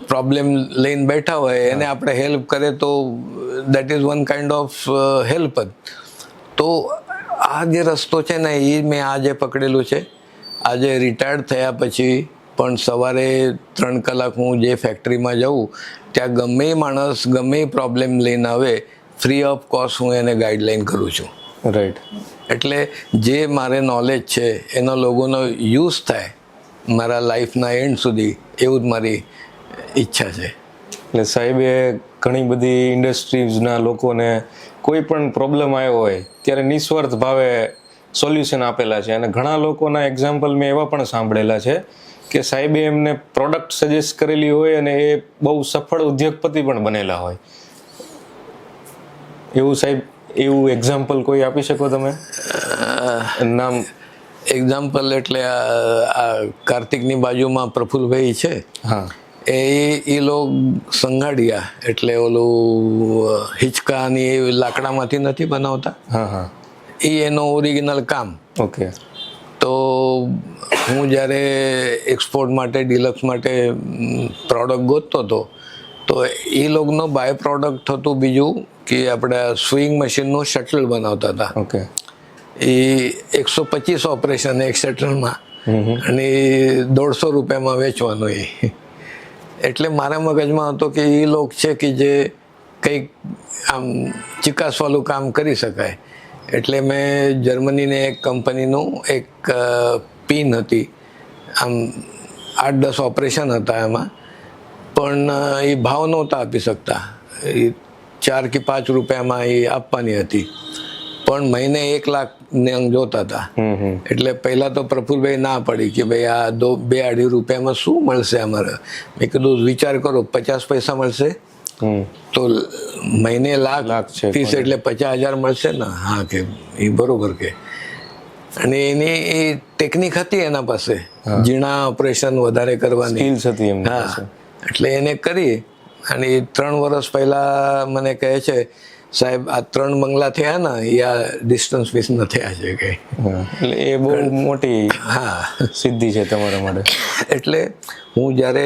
પ્રોબ્લેમ લઈને બેઠા હોય એને આપણે હેલ્પ કરે તો that is one kind of help જ. તો આ જે રસ્તો છે ને એ મેં આજે પકડેલું છે. આજે રિટાયર્ડ થયા પછી પણ સવારે 3 કલાક હું જે ફેક્ટરીમાં જાઉં ત્યાં ગમે માણસ ગમે પ્રોબ્લેમ લઈને આવે, ફ્રી ઓફ કોસ્ટ હું એને ગાઈડલાઈન કરું છું. રાઈટ. એટલે જે મારે નોલેજ છે એનો લોકોનો યુઝ થાય મારા લાઈફના એન્ડ સુધી, એવું જ મારી ઈચ્છા છે. એટલે સાહેબે ઘણી બધી ઇન્ડસ્ટ્રીઝના લોકોને કોઈ પણ પ્રોબ્લેમ આવ્યો હોય ત્યારે નિસ્વાર્થ ભાવે સોલ્યુશન આપેલા છે, અને ઘણા લોકોના એક્ઝામ્પલ મેં એવા પણ સાંભળેલા છે કે સાહેબે એમને પ્રોડક્ટ સજેસ્ટ કરેલી હોય અને એ બહુ સફળ ઉદ્યોગપતિ પણ બનેલા હોય. એવું સાહેબ, એવું એક્ઝામ્પલ કોઈ આપી શકો તમે? નામ એક્ઝામ્પલ એટલે આ કાર્તિકની બાજુમાં પ્રફુલભાઈ છે, હા, એ લોક સંઘાડિયા એટલે ઓલું હિંચકાની લાકડામાંથી નથી બનાવતા, હા, એ એનો ઓરિજિનલ કામ. ઓકે. તો હું જ્યારે એક્સપોર્ટ માટે ડિલક્સ માટે પ્રોડક્ટ ગોતતો હતો તો એ લોકોનો બાય પ્રોડક્ટ હતું બીજું કે આપણે સ્વિંગ મશીનનું શટલ બનાવતા હતા. ઓકે. એ 125 ઓપરેશન એક શટલમાં, અને 150 રૂપિયામાં વેચવાનું. એટલે મારા મગજમાં હતો કે એ લોક છે કે જે કંઈક આમ ચિકાસવાળું કામ કરી શકાય. એટલે મેં જર્મનીની એક કંપનીનું એક પિન હતી, આમ 8-10 ઓપરેશન હતા એમાં, પણ એ ભાવ નહોતા આપી શકતા. એ 4 કે 5 રૂપિયામાં એ આપવાની હતી, પણ મહિને 1 લાખ જોતા હતા. એટલે પહેલા તો પ્રફુલભાઈ ના પડી કે ભાઈ આ 2-2.5 રૂપિયામાં શું મળશે અમારે. મેં કીધું વિચાર કરો, 50 પૈસા મળશે તો મહિને લાખ છે, 30 એટલે 50,000 મળશે ને. હા કે એ બરોબર કે. અને એની એ ટેકનિક હતી એના પાસે, ઝીણા ઓપરેશન વધારે કરવાની સ્કિલ્સ હતી એમની પાસે. એટલે એને કરી. અને 3 વર્ષ પહેલા મને કહે છે, સાહેબ આ 3 બંગલા થયા ને એ આ ડિસ્ટન્સ મિસના થયા છે કે. એટલે એ બહુ મોટી સિદ્ધિ છે તમારા માટે. એટલે હું જ્યારે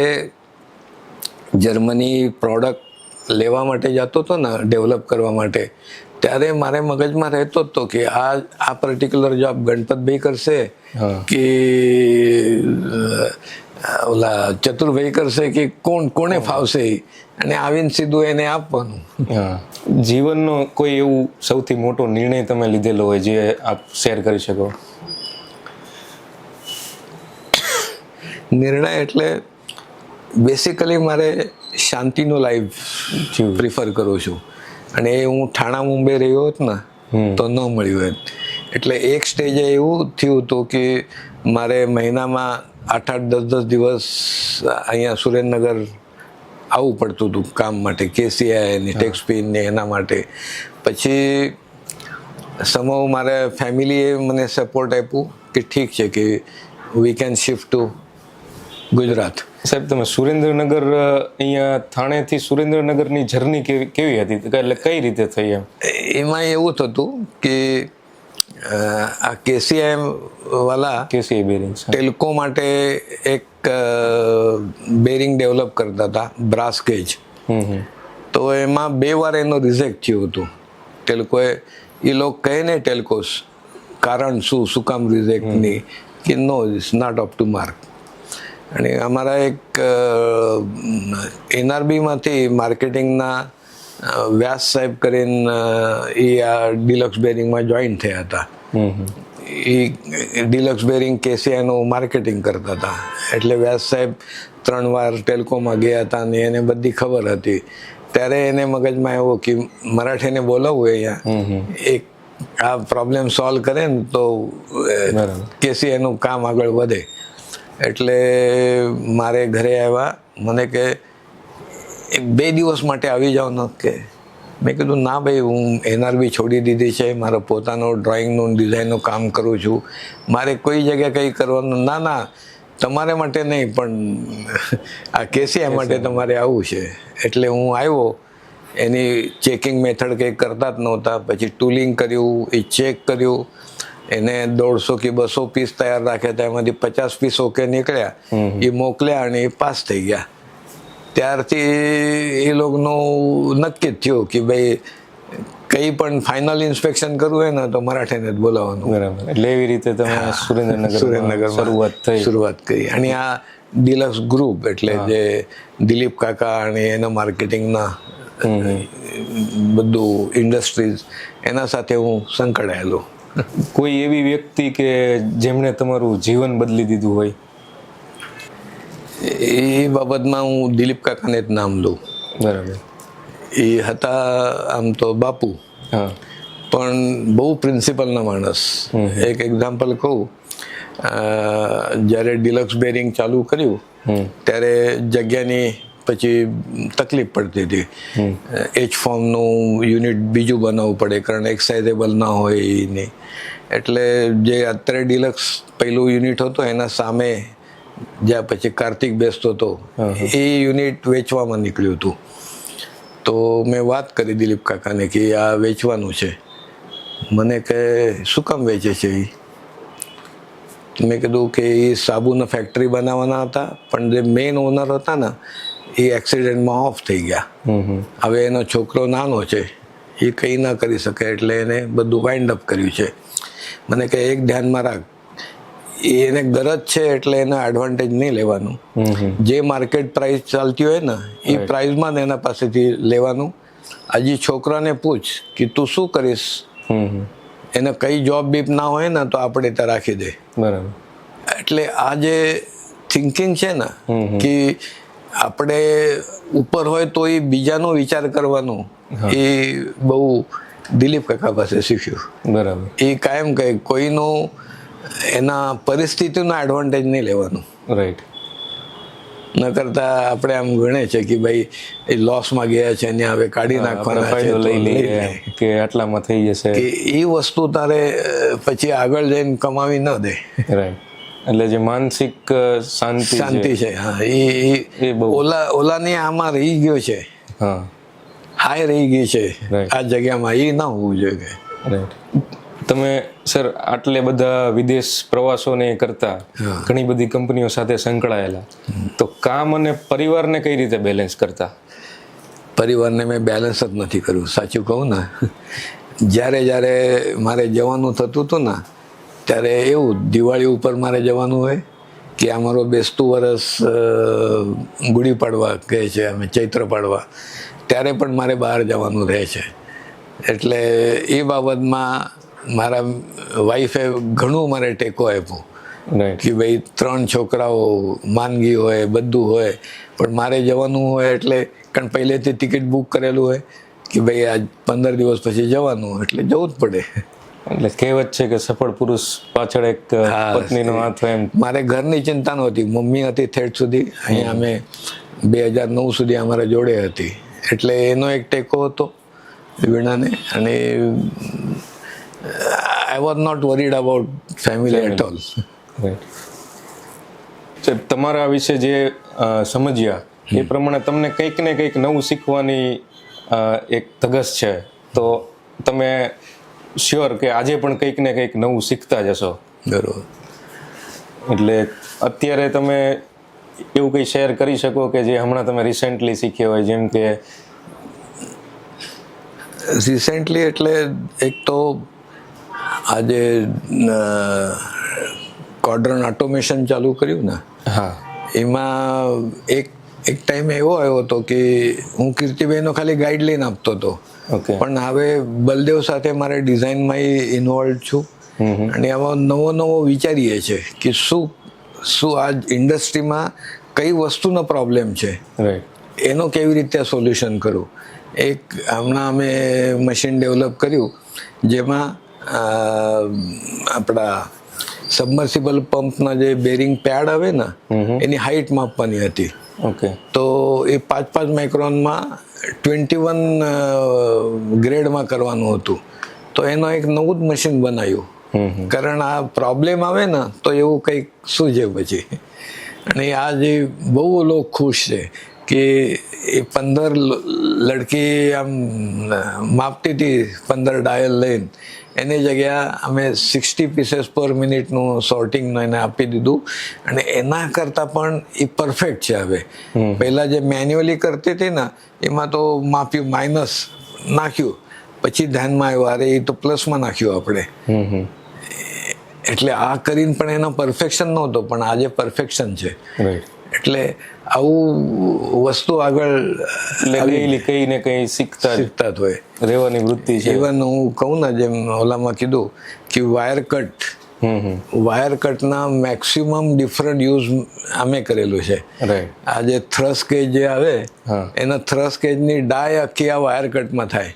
જર્મની પ્રોડક્ટ લેવા માટે જતો હતો ને, ડેવલપ કરવા માટે, ત્યારે મારે મગજમાં રહેતો હતો કે આ પર્ટિક્યુલર જોબ ગણપતભાઈ કરશે કે ઓલા ચતુરભાઈ કરશે કે કોને ફાવશે, અને આવીને સીધું એને આપવાનું. જીવનનો કોઈ એવું સૌથી મોટો નિર્ણય તમે લીધેલો હોય જે આપ શેર કરી શકો? નિર્ણય એટલે બેસિકલી મારે શાંતિનો લાઈફ પ્રિફર કરું છું, અને એ હું ઠાણા મુંબઈ રહ્યો હોત ને તો ન મળ્યું હોત. એટલે એક સ્ટેજે એવું થયું હતું કે મારે મહિનામાં 8-10 દિવસ અહીંયા સુરેન્દ્રનગર આવવું પડતું હતું કામ માટે, કેસીઆઈની ટેક્સ પીને એના માટે. પછી સમય મારે ફેમિલીએ મને સપોર્ટ આપ્યું કે ઠીક છે કે we can shift to Gujarat. સાહેબ, તમે સુરેન્દ્રનગર, અહીંયા થાણેથી સુરેન્દ્રનગરની જર્ની કેવી હતી, એટલે કઈ રીતે થઈ? એમાં એવું થતું કે આ કેસીઆઈ વાલા કેસીઆઈ બેરિંગ ટેલ્કો માટે એક બેરિંગ ડેવલપ કરતા હતા, બ્રાસ ગેજ. તો એમાં 2 વાર એનો રિજેક્ટ થયું હતું ટેલ્કોએ. એ લોકો કહે ને ટેલ્કોસ કારણ શું કામ રિજેક્ટ નહીં, કે no it's not up to mark. અને અમારા એક NRBમાંથી માર્કેટિંગના વ્યાસ સાહેબ કરીને એ આ ડિલક્સ બેરિંગમાં જોઈન થયા હતા. એ ડિલક્સ બેરિંગ કેસીઆઈનું માર્કેટિંગ કરતા હતા. એટલે વ્યાસ સાહેબ 3 વાર ટેલ્કોમાં ગયા હતા અને એને બધી ખબર હતી. ત્યારે એને મગજમાં આવ્યો કે મરાઠીને બોલાવવું અહીંયા, એક આ પ્રોબ્લેમ સોલ્વ કરે ને તો કેસીઆઈનું કામ આગળ વધે. એટલે મારે ઘરે આવ્યા, મને કે 2 દિવસ માટે આવી જાઓ ને કે. મેં કીધું ના ભાઈ, હું NRB છોડી દીધી છે, મારો પોતાનો ડ્રોઈંગનું ડિઝાઇનનું કામ કરું છું, મારે કોઈ જગ્યાએ કંઈ કરવાનું. ના તમારે માટે નહીં, પણ આ કેસીઆઈ માટે તમારે આવવું છે. એટલે હું આવ્યો. એની ચેકિંગ મેથડ કંઈ કરતા જ નહોતા. પછી ટૂલિંગ કર્યું, એ ચેક કર્યું, એને 150 કે 200 પીસ તૈયાર રાખ્યા હતા, એમાંથી 50 પીસ ઓકે નીકળ્યા, એ મોકલ્યા અને એ પાસ થઈ ગયા. ત્યારથી એ લોકોનું નક્કી જ થયું કે ભાઈ કંઈ પણ ફાઇનલ ઇન્સ્પેક્શન કરવું હોય ને તો મરાઠીને જ બોલાવવાનું. બરાબર. એટલે એવી રીતે તમે સુરેન્દ્રનગર શરૂઆત કરી. અને આ ડિલક્સ ગ્રુપ એટલે જે દિલીપ કાકા અને એના માર્કેટિંગના બધું ઇન્ડસ્ટ્રીઝ, એના સાથે હું સંકળાયેલો. કોઈ એવી વ્યક્તિ કે જેમણે તમારું જીવન બદલી દીધું હોય? એ બાબતમાં હું દિલીપ કાકાને જ નામ લઉં. બરાબર. એ હતા આમ તો બાપુ, પણ બહુ પ્રિન્સિપલના માણસ. એક એક્ઝામ્પલ કહું, જ્યારે ડિલક્સ બેરિંગ ચાલુ કર્યું ત્યારે જગ્યાની પછી તકલીફ પડતી હતી. H-ફોર્મનું યુનિટ બીજું બનાવવું પડે, કારણ એક્સાઇઝેબલ ના હોય એની. એટલે જે અત્યારે ડિલક્સ પહેલું યુનિટ હતો એના સામે જ્યાં પછી કાર્તિક બેસતો હતો, એ યુનિટ વેચવામાં નીકળ્યું હતું. તો મેં વાત કરી દિલીપ કાકાને કે આ વેચવાનું છે. મને કહે શું કામ વેચે છે એ? મેં કીધું કે એ સાબુના ફેક્ટરી બનાવવાના હતા, પણ જે મેઇન ઓનર હતા ને એ એક્સિડન્ટમાં ઓફ થઈ ગયા. હવે એનો છોકરો નાનો છે, એ કંઈ ના કરી શકે, એટલે એને બધું વાઇન્ડ અપ કર્યું છે. મને કે એક ધ્યાનમાં રાખ, એને ગરજ છે એટલે એને એડવાન્ટેજ નહીં લેવાનું. જે માર્કેટ પ્રાઇસ ચાલતી હોય ને એ પ્રાઇસમાં જ એના પાસેથી લેવાનું. હજી છોકરાને પૂછ કે તું શું કરીશ, એને કઈ જોબ બીપ ના હોય ને તો આપણે ત્યાં રાખી દે. બરાબર. એટલે આ જે થિંકિંગ છે ને કે આપણે ઉપર હોય તો એ બીજાનો વિચાર કરવાનું, એ બહુ દિલીપ કાકા પાસે શીખ્યું. બરાબર. એ કાયમ કહે કોઈનું એના પરિસ્થિતિનો એડવાન્ટેજ નહીં લેવાનું. રાઈટ. ન કરતા આપણે આમ ગણે છે કે ભાઈ એ લોસમાં ગયા છે ને હવે કાઢી નાખવાના છે, ફાયદો તો લઈ લઈએ કે આટલામાં થઈ જશે. કે એ વસ્તુ તારે પછી આગળ જઈને કમાવી ન દે. રાઈટ. એટલે જે માનસિક શાંતિ છે, હા, એ ઓલાની આમાં રહી ગયો છે, હા, હાય રહી ગઈ છે Right. આ જગ્યામાં, એ ના હોવું જોઈએ. રાઈટ. તમે સર આટલે બધા વિદેશ પ્રવાસોને કરતા ઘણી બધી કંપનીઓ સાથે સંકળાયેલા, તો કામ અને પરિવારને કઈ રીતે બેલેન્સ કરતા? પરિવારને મેં બેલેન્સ જ નથી કર્યું, સાચું કહું ને. જ્યારે મારે જવાનું થતું હતું ને ત્યારે એવું, દિવાળી ઉપર મારે જવાનું હોય કે અમારો બેસતું વરસ ગુડી પાડવા કહે છે અમે, ચૈત્ર પાડવા, ત્યારે પણ મારે બહાર જવાનું રહે છે. એટલે એ બાબતમાં મારા વાઈફે ઘણું મારે ટેકો આપ્યો કે ભાઈ 3 છોકરાઓ, માંદગી હોય, બધું હોય, પણ મારે જવાનું હોય એટલે, કારણ પહેલેથી ટિકિટ બુક કરેલું હોય કે ભાઈ આજ 15 દિવસ પછી જવાનું, એટલે જવું જ પડે. એટલે કહેવત છે કે સફળ પુરુષ પાછળ એક પત્નીનો હાથ હોય એમ. મારે ઘરની ચિંતા નહોતી, મમ્મી હતી ઠેઠ સુધી, અહીંયા અમે 2009 સુધી અમારા જોડે હતી, એટલે એનો એક ટેકો હતો વીણાને. અને I was not worried about family at all. તમારા વિશે જે સમજ્યા એ પ્રમાણે તમને કંઈક ને કંઈક નવું શીખવાની એક ધગશ છે, તો તમે શ્યોર કે આજે પણ કંઈક ને કંઈક નવું શીખતા જશો. બરોબર. એટલે અત્યારે તમે એવું કંઈ શેર કરી શકો કે જે હમણાં તમે રિસેન્ટલી શીખ્યા હોય? જેમ કે રિસેન્ટલી એટલે એક તો આજે ક્વોડ્રન્ટ ઓટોમેશન ચાલુ કર્યું ને, હા, એમાં એક ટાઈમ એવો આવ્યો હતો કે હું કીર્તિભાઈનો ખાલી ગાઈડલાઈન આપતો હતો, પણ હવે બલદેવ સાથે મારે ડિઝાઇનમાં ઇન્વોલ્વ છું. અને આમાં નવો વિચારીએ છીએ કે શું આ ઇન્ડસ્ટ્રીમાં કઈ વસ્તુનો પ્રોબ્લેમ છે, એનો કેવી રીતે સોલ્યુશન કરું. એક હમણાં અમે મશીન ડેવલપ કર્યું જેમાં આપણા સબમર્સિબલ પંપના જે બેરિંગ પેડ આવે ને એની હાઈટ માપવાની હતી. તો એ 5 માઇક્રોનમાં 21 ગ્રેડમાં કરવાનું હતું. તો એનો એક નવું જ મશીન બનાવ્યું, કારણ આ પ્રોબ્લેમ આવે ને તો એવું કંઈક શું છે પછી. અને આ જે બહુ લોકો ખુશ છે કે એ 15 લડકી આમ માપતી હતી 15 ડાયલ લઈને, એની જગ્યા અમે 60 પીસીસ પર મિનિટનું સોર્ટિંગનું એને આપી દીધું. અને એના કરતાં પણ એ પરફેક્ટ છે હવે. પહેલાં જે મેન્યુઅલી કરતી હતી ને એમાં તો માપ્યું, માઇનસ નાખ્યું, પછી ધ્યાનમાં આવ્યું અરે એ તો પ્લસમાં નાખ્યું આપણે. એટલે આ કરીને પણ એનો પરફેક્શન નહોતો, પણ આજે પરફેક્શન છે. એટલે આવું વસ્તુ આગળ કઈ ને કઈ શીખતા જ હોય, રહેવાની વૃત્તિ છે. ઇવન હું કહું ને, જેમ ઓલામાં કીધું કે વાયર કટના મેક્સિમમ ડિફરન્ટ યુઝ અમે કરેલું છે. આ જે થ્રસ કેજ જે આવે એના થ્રસ કેજની ડાય આખી આ વાયર કટમાં થાય.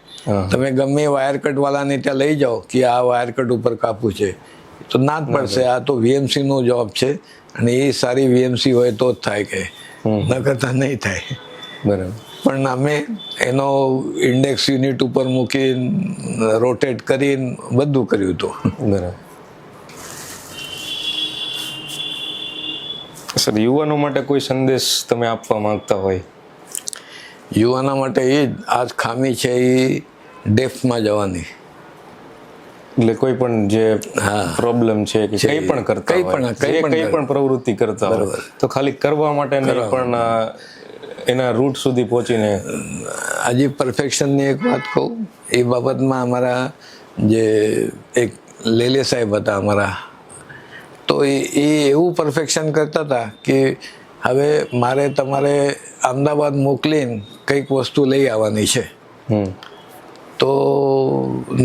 તમે ગમે વાયર કટ વાળાને ત્યાં લઈ જાઓ કે આ વાયર કટ ઉપર કાપવું છે તો ના જ પડશે, આ તો વીએમસી નો જોબ છે અને એ સારી વીએમસી હોય તો જ થાય, કે ન કરતા નહીં થાય. બરાબર. પણ અમે એનો ઇન્ડેક્સ યુનિટ ઉપર મૂકીને રોટેટ કરીને બધું કર્યું હતું. બરાબર. સર, યુવાનો માટે કોઈ સંદેશ તમે આપવા માંગતા હોય? યુવાનો માટે એ જ આજ ખામી છે એ ડેપ્થમાં જવાની. એટલે કોઈ પણ જે પ્રોબ્લેમ છે કે કંઈ પણ કરતા હોય, કંઈ પણ પ્રવૃત્તિ કરતા હોય તો ખાલી કરવા માટે નહીં, પણ એના રૂટ સુધી પહોંચીને? હજી પરફેક્શનની એક વાત કહું, એ બાબતમાં અમારા જે એક લેલે સાહેબ હતા અમારા, તો એ એવું પરફેક્શન કરતા હતા કે હવે મારે તમારે અમદાવાદ મોકલીને કંઈક વસ્તુ લઈ આવવાની છે, તો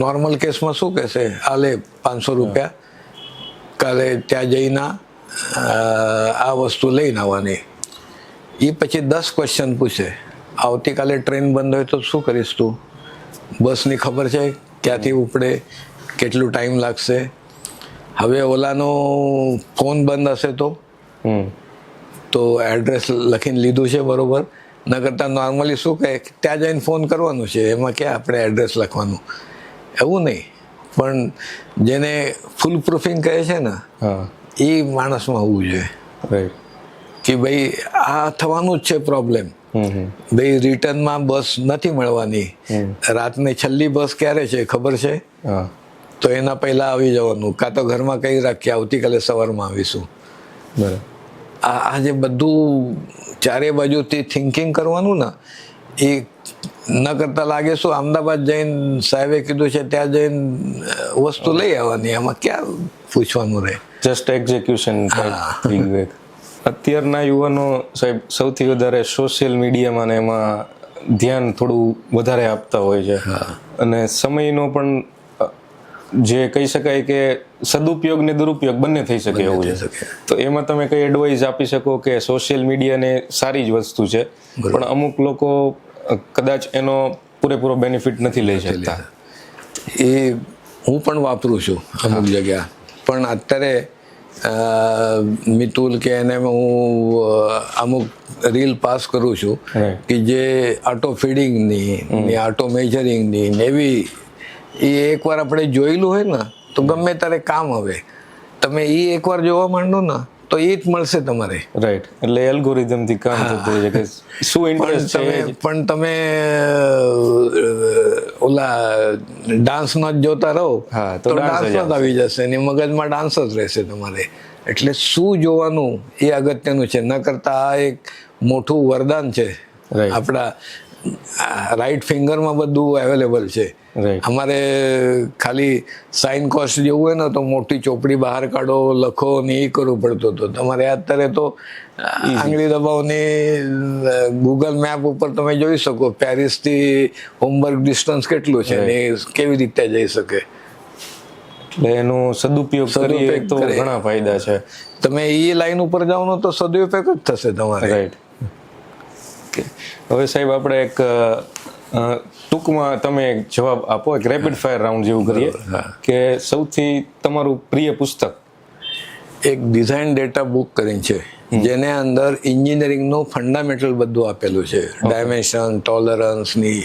નોર્મલ કેસમાં શું કહેશે, આ લે 500 રૂપિયા, કાલે ત્યાં જઈને આ વસ્તુ લઈને આવવાની. એ પછી 10 ક્વેશ્ચન પૂછે, આવતીકાલે ટ્રેન બંધ હોય તો શું કરીશ તું, બસની ખબર છે ક્યાંથી ઉપડે, કેટલું ટાઈમ લાગશે, હવે ઓલાનો ફોન બંધ હશે તો એડ્રેસ લખીને લીધું છે બરોબર, ન કરતાં નોર્મલી શું કહે ત્યાં જઈને ફોન કરવાનું છે, એમાં ક્યાં આપણે એડ્રેસ લખવાનું, એવું નહીં. પણ જેને ફૂલ પ્રૂફિંગ કહે છે ને, એ માણસમાં હોવું જોઈએ કે ભાઈ આ થવાનું જ છે પ્રોબ્લેમ, ભાઈ રિટર્નમાં બસ નથી મળવાની, રાતની છેલ્લી બસ ક્યારે છે ખબર છે, તો એના પહેલા આવી જવાનું, કાં તો ઘરમાં કહી રાખીએ આવતીકાલે સવારમાં આવીશું. બરાબર. આ જે બધું ચારે બાજુથી થિંકિંગ કરવાનું ને, એ ન કરતા લાગે શું અમદાવાદ જઈને સાહેબે કીધું છે ત્યાં જઈને વસ્તુ લઈ આવવાની, એમાં ક્યાં પૂછવાનું રહે, જસ્ટ એક્ઝિક્યુશન. અત્યારના યુવાનો સાહેબ સૌથી વધારે સોશિયલ મીડિયામાં ને એમાં ધ્યાન થોડું વધારે આપતા હોય છે, અને સમયનો પણ જે કહી શકાય કે સદુપયોગ ને દુરુપયોગ બંને થઈ શકે એવું છે. તો એમાં તમે કઈ એડવાઇસ આપી શકો કે સોશિયલ મીડિયાને સારી જ વસ્તુ છે, પણ અમુક લોકો કદાચ એનો પૂરેપૂરો બેનિફિટ નથી લઈ શકતા? એ હું પણ વાપરું છું અમુક જગ્યા, પણ અત્યારે મિતુલ કે એને હું અમુક રીલ પાસ કરું છું કે જે ઓટો ફીડિંગની, ઓટો મેજરિંગની એવી, એ એકવાર આપણે જોયેલું હોય ને તો ગમે ત્યારે કામ આવે. તમે એ એકવાર જોવા માંડો ને તો એ જ મળશે તમારે. રાઈટ. એટલે એલ્ગોરિધમથી કામ થતું હોય છે કે શું ઇન્ટરેસ્ટ છે. પણ તમે ઓલા ડાન્સનો જ જોતા રહો તો ડાન્સ જ આવી જશે, એની મગજમાં ડાન્સ જ રહેશે તમારે. એટલે શું જોવાનું એ અગત્યનું છે, ન કરતા આ એક મોટું વરદાન છે આપણા રાઈટ ફિંગરમાં બધું અવેલેબલ છે. અમારે ખાલી સાઇન કોસ્ટ જેવું હોય ને તો મોટી ચોપડી બહાર કાઢો, લખો ને એ કરવું પડતું હતું. તમારે અત્યારે તો આંગળી દબાવની ગૂગલ મેપ ઉપર તમે જોઈ શકો પેરિસથી હોમબર્ગ ડિસ્ટન્સ કેટલું છે ને કેવી રીતે જઈ શકે. એટલે એનો સદુપયોગ કરીએ તો ઘણા ફાયદા છે. તમે એ લાઈન ઉપર જાઓ ને તો સદુપયોગ જ થશે તમારે. રાઈટ. હવે સાહેબ આપણે એક ટૂંકમાં તમે એક જવાબ આપો, એક રેપિડ ફાયર રાઉન્ડ જેવું કરીએ કે સૌથી તમારું પ્રિય પુસ્તક. એક ડિઝાઇન ડેટા બુક કરીને છે, જેને અંદર એન્જિનિયરિંગનું ફંડામેન્ટલ બધું આપેલું છે, ડાયમેન્શન, ટોલરન્સની.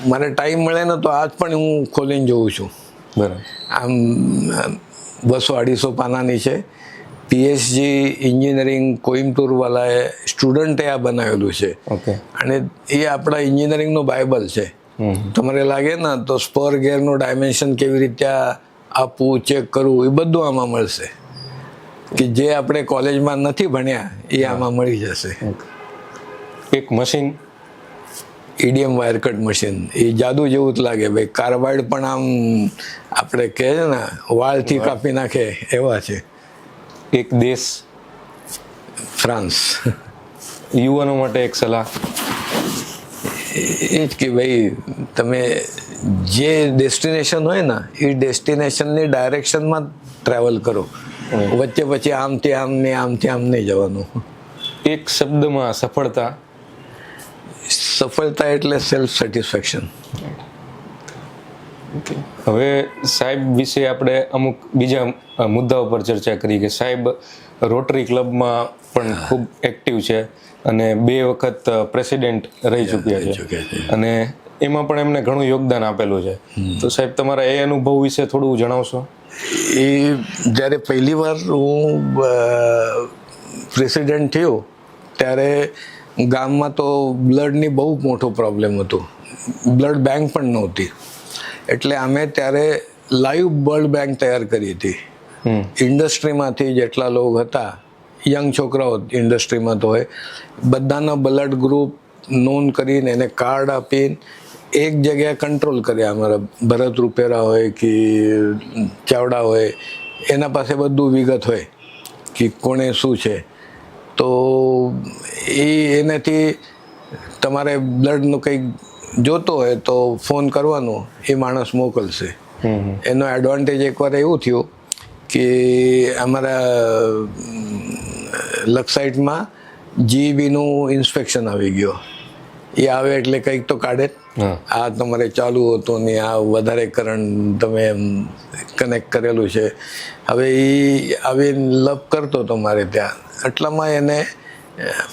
મને ટાઈમ મળે ને તો આજ પણ હું ખોલીને જોઉં છું. બરાબર. આમ 200-250 પાનાની છે. પીએચડી એન્જિનિયરિંગ કોઈમ્બતુર વાળાએ સ્ટુડન્ટે આ બનાવેલું છે, અને એ આપણા એન્જિનિયરિંગનું બાઇબલ છે. તમારે લાગે ને તો સ્પર ગેરનું ડાયમેન્શન કેવી રીતે આપવું, ચેક કરવું, એ બધું આમાં મળશે કે જે આપણે કોલેજમાં નથી ભણ્યા એ આમાં મળી જશે. એક machine, EDM wire cut machine, એ જાદુ જેવું જ લાગે ભાઈ. કાર્બાઇડ પણ આમ આપણે કહે છે ને વાળથી કાપી નાખે એવા છે. એક દેશ, ફ્રાન્સ. યુવાનો માટે એક સલાહ એ જ કે ભાઈ તમે જે ડેસ્ટિનેશન હોય ને એ ડેસ્ટિનેશનની ડાયરેક્શનમાં ટ્રાવેલ કરો, વચ્ચે પછી આમથી આમ ને આમથી આમ નહીં જવાનું. એક શબ્દમાં સફળતા. સફળતા એટલે સેલ્ફ સેટિસ્ફેક્શન. હવે સાહેબ વિશે આપણે અમુક બીજા મુદ્દાઓ પર ચર્ચા કરી કે સાહેબ રોટરી ક્લબમાં પણ ખૂબ એક્ટિવ છે અને 2 વખત પ્રેસિડેન્ટ રહી ચૂક્યા છે, અને એમાં પણ એમને ઘણું યોગદાન આપેલું છે. તો સાહેબ તમારા એ અનુભવ વિશે થોડું જણાવશો? એ જ્યારે પહેલી વાર હું પ્રેસિડેન્ટ થયો ત્યારે ગામમાં તો બ્લડની બહુ મોટો પ્રોબ્લેમ હતો, બ્લડ બેંક પણ નહોતી. એટલે અમે ત્યારે લાઈવ બ્લડ બેંક તૈયાર કરી હતી. ઇન્ડસ્ટ્રીમાંથી જેટલા લોકો હતા યંગ છોકરાઓ ઇન્ડસ્ટ્રીમાં તો હોય, બધાના બ્લડ ગ્રુપ નોંધ કરીને એને કાર્ડ આપીને એક જગ્યાએ કંટ્રોલ કર્યા. અમારા ભરત રૂપેરા હોય કે ચાવડા હોય, એના પાસે બધું વિગત હોય કે કોણે શું છે. તો એનાથી તમારે બ્લડનું કંઈક જોતો હોય તો ફોન કરવાનો, એ માણસ મોકલશે. એનો એડવાન્ટેજ એકવાર એવું થયું કે અમારા લક્ષસાઇટમાં જીબીનું ઇન્સ્પેક્શન આવી ગયો. એ આવે એટલે કંઈક તો કાઢે, આ તમારે ચાલુ હતું ને આ વધારે કરંટ તમે કનેક્ટ કરેલું છે. હવે એ આવી લપ કરતો હતો મારે ત્યાં, એટલામાં એને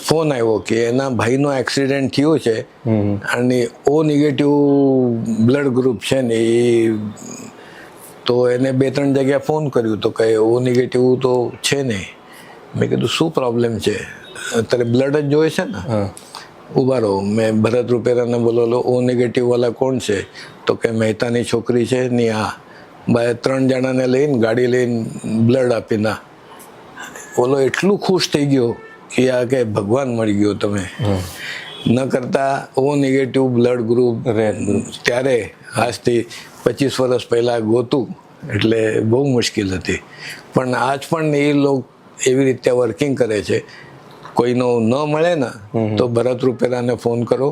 ફોન આવ્યો કે એના ભાઈનો એક્સિડન્ટ થયો છે અને ઓ નેગેટિવ બ્લડ ગ્રુપ છે ને એ. તો એને 2-3 જગ્યાએ ફોન કર્યું તો કે ઓ નેગેટિવ તો છે નહીં. મેં કીધું શું પ્રોબ્લેમ છે, અત્યારે બ્લડ જ જોઈએ છે ને? ઉભા રહો, મેં ભરત રૂપેરાને બોલો, ઓ નેગેટિવ વાળા કોણ છે? તો કે મહેતાની છોકરી છે ને. આ 3 જણાને લઈને ગાડી લઈને બ્લડ આપી ના. બોલો એટલું ખુશ થઈ ગયો કે આ કે ભગવાન મળી ગયો તમે. ન કરતા ઓ નેગેટિવ બ્લડ ગ્રુપ ત્યારે આજથી 25 વર્ષ પહેલાં ગોતું એટલે બહુ મુશ્કેલ હતી. પણ આજ પણ એ લોકો એવી રીતે વર્કિંગ કરે છે. કોઈનો ન મળે ને તો ભરત રૂપેરાને ફોન કરો,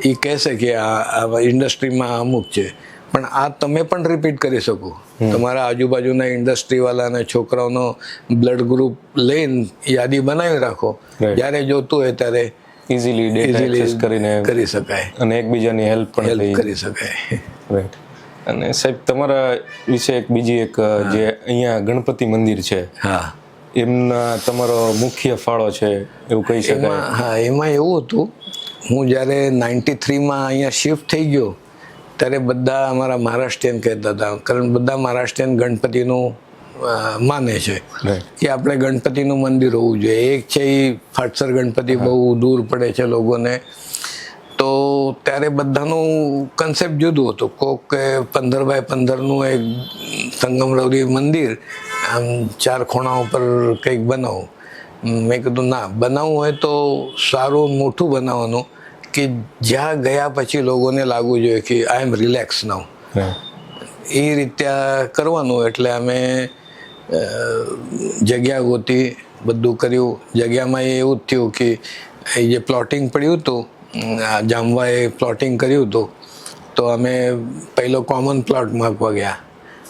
એ કહેશે કે આ ઇન્ડસ્ટ્રીમાં અમુક છે. પણ આ તમે પણ રિપીટ કરી શકો. તમારા આજુબાજુના ઇન્ડસ્ટ્રીવાળાના છોકરાઓનો બ્લડ ગ્રુપ લઈને યાદી બનાવી રાખો, જ્યારે જોતું હોય ત્યારે ઇઝીલી ડેટા એક્સેસ કરીને કરી શકાય અને એકબીજાની હેલ્પ પણ કરી શકાય. રાઈટ. અને સાહેબ તમારા વિશે બીજી એક જે અહીંયા ગણપતિ મંદિર છે, હા, એમના તમારો મુખ્ય ફાળો છે એવું કહી શકાય. હા, એમાં એવું હતું, હું જ્યારે 93માં અહીંયા શિફ્ટ થઈ ગયો ત્યારે બધા અમારા મહારાષ્ટ્રીયન કહેતા હતા, કારણ બધા મહારાષ્ટ્રીયન ગણપતિનું માને છે કે આપણે ગણપતિનું મંદિર હોવું જોઈએ. એક છે એ ફાટસર ગણપતિ બહુ દૂર પડે છે લોકોને, તો ત્યારે બધાનું કન્સેપ્ટ જુદું હતું. કોક 15x15નું એક સંગમરવરી મંદિર આમ 4 ખૂણા ઉપર કંઈક બનાવો. મેં કીધું ના, બનાવવું હોય તો સારું મોટું બનાવવાનું કે જ્યાં ગયા પછી લોકોને લાગવું જોઈએ કે આઈ એમ રિલેક્સ નાઉ. એ રીતે કરવાનું. એટલે અમે જગ્યા ગોતી, બધું કર્યું. જગ્યામાં એવું જ થયું કે એ જે પ્લોટિંગ પડ્યું હતું, જામવાએ પ્લોટિંગ કર્યું હતું, તો અમે પહેલો કોમન પ્લોટ માગવા ગયા.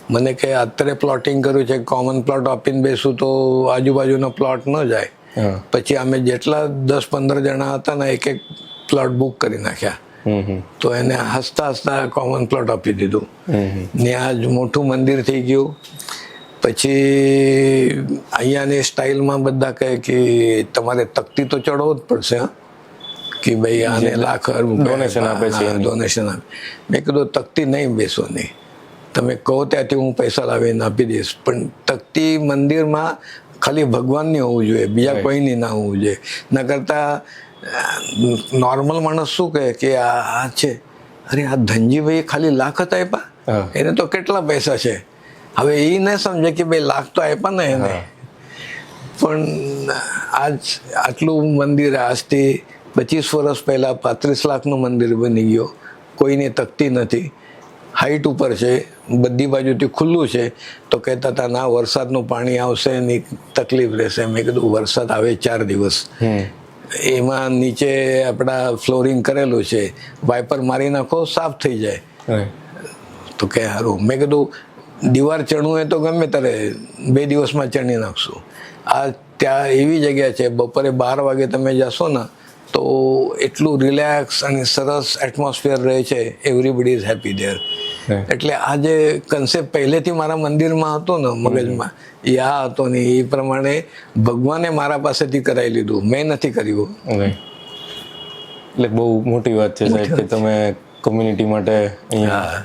મને કે અત્યારે પ્લોટિંગ કર્યું છે, કોમન પ્લોટ આપીને બેસું તો આજુબાજુનો પ્લોટ ન જાય. પછી અમે જેટલા 10-15 જણા હતા ને, એક પ્લોટ બુક કરી નાખ્યા. તો એને હસતા હસતા કોમન પ્લોટ આપી દીધું. ત્યાં જ મોટું મંદિર થઈ ગયું. પછી અહીંયાની સ્ટાઇલમાં બધા કહે કે તમારે તકતી તો ચડવો જ પડશે, કે ભાઈ આને લાખ ડોનેશન આપે છે, ડોનેશન આપે. મેં કીધું તકતી નહીં બેસો નહીં, તમે કહો ત્યાંથી હું પૈસા લાવીને આપી દઈશ. પણ તકતી મંદિરમાં ખાલી ભગવાનની હોવું જોઈએ, બીજા કોઈની ના હોવું જોઈએ. ન કરતા નોર્મલ માણસ શું કહે કે આ છે, અરે આ ધનજીભાઈ ખાલી લાખ જ આપ્યા, એને તો કેટલા પૈસા છે. હવે એ ન સમજે કે ભાઈ લાખ તો આપ્યા ને એને. પણ આજ આટલું મંદિર આજથી 25 વર્ષ પહેલા 35 લાખનું મંદિર બની ગયો. કોઈને તકતી નથી, હાઈટ ઉપર છે, બધી બાજુથી ખુલ્લું છે. તો કહેતા હતા ના વરસાદનું પાણી આવશે એની તકલીફ રહેશે. મેં કીધું વરસાદ આવે 4 દિવસ, એમાં નીચે આપણા ફ્લોરિંગ કરેલું છે, વાઇપર મારી નાખો સાફ થઈ જાય. તો કે સારું. મેં કીધું દીવાર ચણવું હોય તો ગમે ત્યારે 2 દિવસમાં ચણી નાખશું. આ ત્યાં એવી જગ્યા છે, બપોરે 12 વાગે તમે જશો ને તો એટલું રિલેક્સ અને સરસ એટમોસ્ફિયર રહે છે. Everybody is happy there. એટલે આ જે કન્સેપ્ટ પહેલેથી મારા મંદિરમાં હતો ને મગજમાં, એ આ હતો ને એ પ્રમાણે ભગવાને મારા પાસેથી કરાવી લીધું, મેં નથી કર્યું. એટલે બહુ મોટી વાત છે સાહેબ કે તમે કમ્યુનિટી માટે અહીંયા.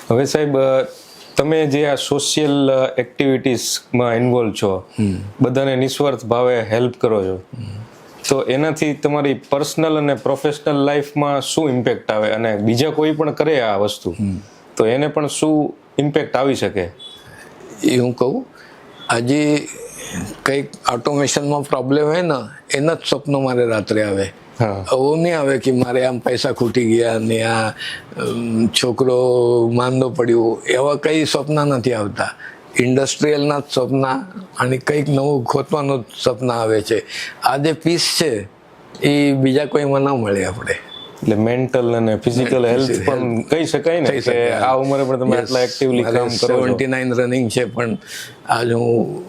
હવે સાહેબ, તમે જે આ સોશિયલ એક્ટિવિટીઝમાં ઇન્વોલ્વ છો, બધાને નિસ્વાર્થ ભાવે હેલ્પ કરો છો, તો એનાથી તમારી પર્સનલ અને પ્રોફેશનલ લાઈફમાં શું ઇમ્પેક્ટ આવે? અને બીજા કોઈ પણ કરે આ વસ્તુ તો એને પણ શું ઇમ્પેક્ટ આવી શકે? એ હું કહું, આજે કંઈક ઓટોમેશનમાં પ્રોબ્લેમ હોય ને એના જ સ્વપ્નો મારે રાત્રે આવે. હા. એવું નહીં આવે કે મારે આમ પૈસા ખૂટી ગયા ને આ છોકરો માંદો પડ્યો, એવા કઈ સ્વપ્ન નથી આવતા. ઇન્ડસ્ટ્રીયલના જ સપના અને કંઈક નવું ખોતવાનું જ સપના આવે છે. આ જે પીસ છે એ બીજા કોઈમાં ના મળે આપણે. એટલે મેન્ટલ અને ફિઝિકલ હેલ્થ પણ કહી શકાય ને કે આ ઉંમરે પણ તમે આટલા એક્ટિવલી કામ કરો છો. 79 રનિંગ છે પણ આજ હું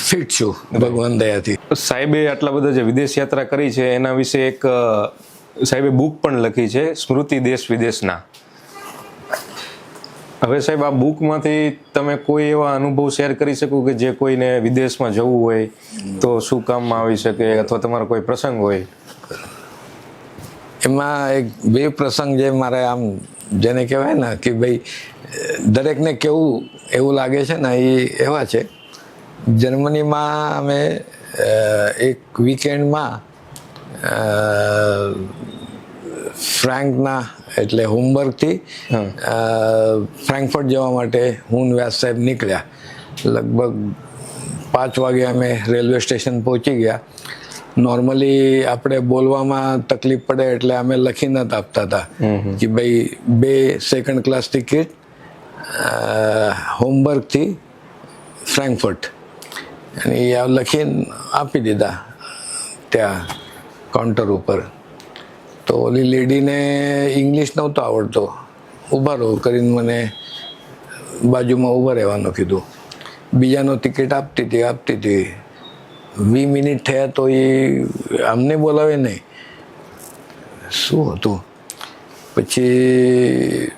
ફિટ છું ભગવાન દયાથી. સાહેબે આટલા બધા જે વિદેશ યાત્રા કરી છે એના વિશે એક સાહેબે બુક પણ લખી છે, સ્મૃતિ દેશ વિદેશના. હવે સાહેબ આ બુકમાંથી તમે કોઈ એવા અનુભવ શેર કરી શકો કે જે કોઈને વિદેશમાં જવું હોય તો શું કામમાં આવી શકે, અથવા તમારો કોઈ પ્રસંગ હોય? એમાં એક બે પ્રસંગ જે મારે આમ જેને કહેવાય ને કે ભાઈ દરેકને કેવું એવું લાગે છે ને એ એવા છે. જર્મનીમાં અમે એક વીકેન્ડમાં ફ્રાન્કના એટલે હોમબર્ગથી ફ્રેન્કફર્ટ જવા માટે હું વ્યાસ સાહેબ નીકળ્યા. લગભગ 5 વાગે અમે રેલવે સ્ટેશન પહોંચી ગયા. નોર્મલી આપણે બોલવામાં તકલીફ પડે એટલે અમે લખી નથી આપતા હતા કે ભાઈ 2 સેકન્ડ ક્લાસ ટિકિટ હોમબર્ગથી ફ્રેન્કફર્ટ, અને એ લખીને આપી દીધા ત્યાં કાઉન્ટર ઉપર. તો ઓલી લેડીને ઇંગ્લિશ નહોતો આવડતો. ઊભા રહો કરીને મને બાજુમાં ઊભા રહેવાનું કીધું. બીજાનો ટિકિટ આપતી હતી 20 મિનિટ થયા તો એ અમને બોલાવે નહીં. શું હતું પછી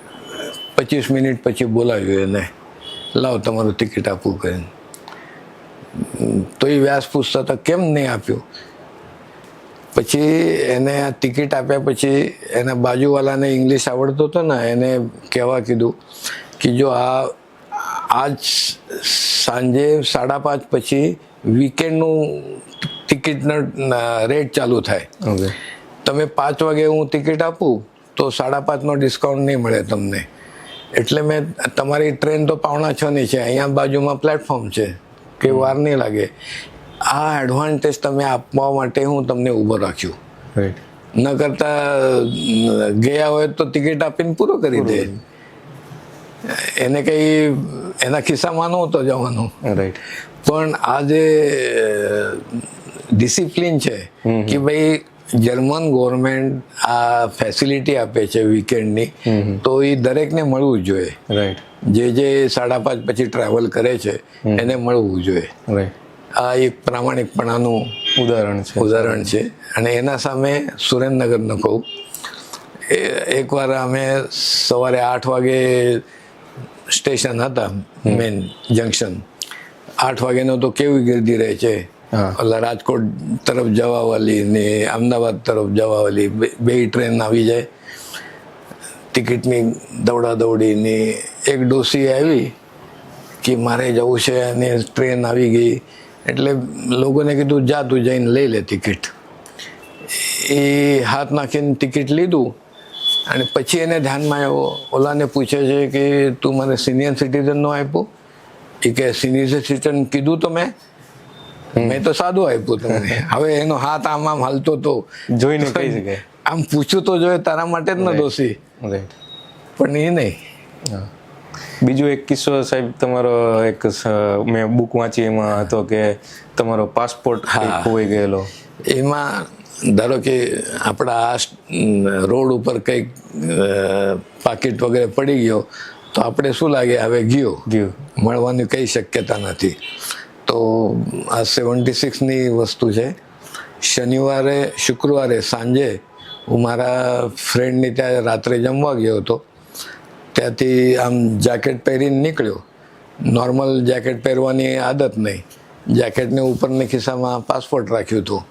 25 મિનિટ પછી બોલાવ્યું એને, લાવ તમારું ટિકિટ આપવું કરીને. તો એ વ્યાસ પૂછતા હતા કેમ નહીં આપ્યું. પછી એને આ ટિકિટ આપ્યા પછી એના બાજુવાળાને ઇંગ્લિશ આવડતો હતો ને એને કહેવા કીધું કે જો આજ સાંજે 5:30 પછી વીકેન્ડનું ટિકિટનો રેટ ચાલુ થાય. તમે 5 વાગે હું ટિકિટ આપું તો 5:30નો ડિસ્કાઉન્ટ નહીં મળે તમને. એટલે મેં તમારી ટ્રેન તો 5:45ની છે, અહીંયા બાજુમાં પ્લેટફોર્મ છે કે વાર નહીં લાગે. આ એડવાન્ટેજ તમે આપવા માટે હું તમને ઊભો રાખ્યું. ન કરતા ગયા હોય તો ટિકિટ આપીને પૂરો કરી દે. એને કંઈ એના ખિસ્સામાં નહોતો જવાનું. પણ આ જે ડિસિપ્લિન છે કે ભાઈ જર્મન ગવર્મેન્ટ આ ફેસિલિટી આપે છે વીકેન્ડની, તો એ દરેકને મળવું જોઈએ. જે 5:30 પછી ટ્રાવેલ કરે છે એને મળવું જોઈએ. આ એક પ્રામાણિકપણાનું ઉદાહરણ છે. અને એના સામે સુરેન્દ્રનગરનું કહું, એકવાર અમે સવારે 8 વાગે સ્ટેશન હતા મેન જંકશન. 8 વાગ્યાનો તો કેવી ગીર્દી રહે છે, ઓલા રાજકોટ તરફ જવાવાળી ને અમદાવાદ તરફ જવાવાળી બે ટ્રેન આવી જાય. ટિકિટની દોડાદોડીની એક ડોસી આવી કે મારે જવું છે અને ટ્રેન આવી ગઈ. એટલે લોકોને કીધું જા તું જઈને લઈ લે ટિકિટ. એ હાથ નાખીને ટિકિટ લીધું અને પછી એને ધ્યાનમાં આવ્યો. ઓલાને પૂછે છે કે તું મને સિનિયર સિટીઝનનો આપ્યો? એ કે સિનિયર સિટીઝન કીધું તો મેં તો સાદું આપ્યું તમને. હવે એનો હાથ આમ હાલતો તો જોઈને કહી શકે આમ પૂછ્યું તો જોઈએ તારા માટે જ ન દોષી, પણ એ નહીં. બીજો એક કિસ્સો સાહેબ તમારો, એક મેં બુક વાંચી એમાં હતો કે તમારો પાસપોર્ટ ખોવાઈ ગયેલો. એમાં ધારો કે આપણા આ રોડ ઉપર કંઈક પાકીટ વગેરે પડી ગયો તો આપણે શું લાગે હવે ગયો મળવાની કઈ શક્યતા નથી. તો આ 76ની વસ્તુ છે. શુક્રવારે સાંજે હું મારા ફ્રેન્ડની ત્યાં રાત્રે જમવા ગયો હતો. ત્યાંથી આમ જેકેટ પહેરીને નીકળ્યો. નોર્મલ જેકેટ પહેરવાની આદત નહીં. જેકેટને ઉપરની ખિસ્સામાં પાસપોર્ટ રાખ્યું હતું.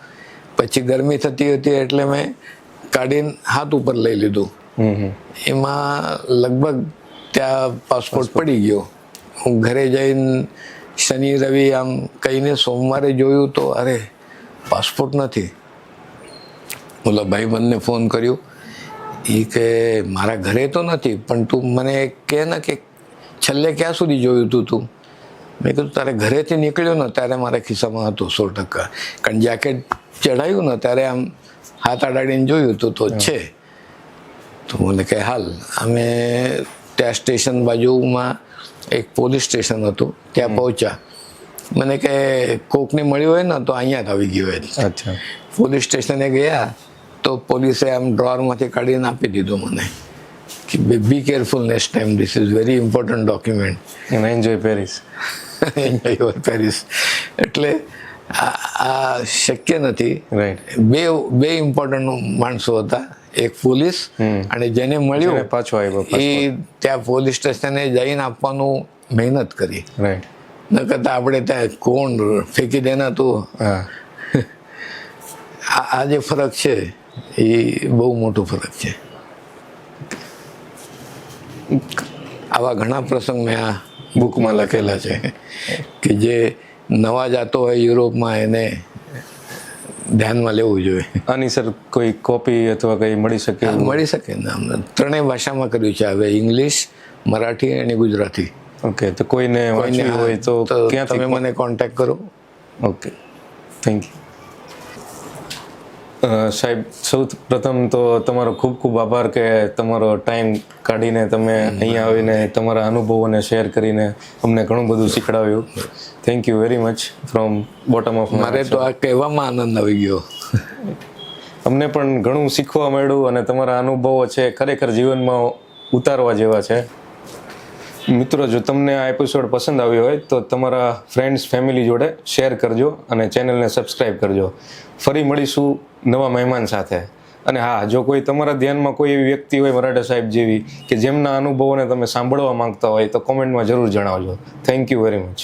પછી ગરમી થતી હતી એટલે મેં કાઢીને હાથ ઉપર લઈ લીધું. એમાં લગભગ ત્યાં પાસપોર્ટ પડી ગયો. હું ઘરે જઈને શનિ રવિ આમ કહીને સોમવારે જોયું તો અરે પાસપોર્ટ નથી. ઓલા ભાઈબંધને ફોન કર્યો. એ કે મારા ઘરે તો નથી, પણ તું મને કહે ને કે છેલ્લે ક્યાં સુધી જોયું તું? મેં કીધું તારે ઘરેથી નીકળ્યો ને ત્યારે મારા ખિસ્સામાં હતું 100%. કારણ જેકેટ ચડાવ્યું ને ત્યારે આમ હાથ અડાડીને જોયું તો છે. તો મને કહે હાલ. અમે ત્યાં સ્ટેશન બાજુમાં એક પોલીસ સ્ટેશન હતું, ત્યાં પહોંચ્યા. મને કે કોકને મળ્યું હોય ને તો અહીંયા જ આવી ગયો હોય. અચ્છા. પોલીસ સ્ટેશને ગયા તો પોલીસે આમ ડ્રોરમાંથી કાઢીને આપી દીધું મને કે be careful next time, this is very important document. And enjoy Paris. Enjoy your Paris. એટલે આ શક્ય નથી. રાઈટ. બે ઇમ્પોર્ટન્ટ માણસો હતા, એક પોલીસ અને જેને મળ્યું પાછો આવ્યો. એ ત્યાં પોલીસ સ્ટેશને જઈને આપવાનું મહેનત કરી. રાઈટ. ન કરતા આપણે ત્યાં કોણ ફેંકી દેના તો. હા. આ જે ફરક છે એ બહુ મોટો ફરક છે. આવા ઘણા પ્રસંગ મેં આ બુકમાં લખેલા છે કે જે નવા જતો હોય યુરોપમાં એને ધ્યાનમાં લેવું જોઈએ. આની સર કોઈ કોપી અથવા કંઈ મળી શકે? મળી શકે ને. અમને 3 ભાષામાં કર્યું છે હવે, ઇંગ્લિશ, મરાઠી અને ગુજરાતી. ઓકે. તો કોઈને વાંચવી હોય તો ક્યાંથી? તમે મને કોન્ટેક્ટ કરો. Okay, thank you. સાહેબ, સૌ પ્રથમ તો તમારો ખૂબ ખૂબ આભાર કે તમારો ટાઈમ કાઢીને તમે અહીંયા આવીને તમારા અનુભવોને શેર કરીને અમને ઘણું બધું શીખડાવ્યું. Thank you very much from bottom of. મારે તો આ કહેવામાં આનંદ આવી ગયો. અમને પણ ઘણું શીખવા મળ્યું અને તમારા અનુભવો છે ખરેખર જીવનમાં ઉતારવા જેવા છે. મિત્રો, જો તમને આ એપિસોડ પસંદ આવ્યો હોય તો તમારા ફ્રેન્ડ્સ, ફેમિલી જોડે શેર કરજો અને ચેનલને સબસ્ક્રાઈબ કરજો. ફરી મળીશું નવા મહેમાન સાથે. અને હા, જો કોઈ તમારા ધ્યાનમાં કોઈ એવી વ્યક્તિ હોય મરાઠા સાહેબ જેવી કે જેમના અનુભવોને તમે સાંભળવા માંગતા હોય તો કોમેન્ટમાં જરૂર જણાવજો. Thank you very much.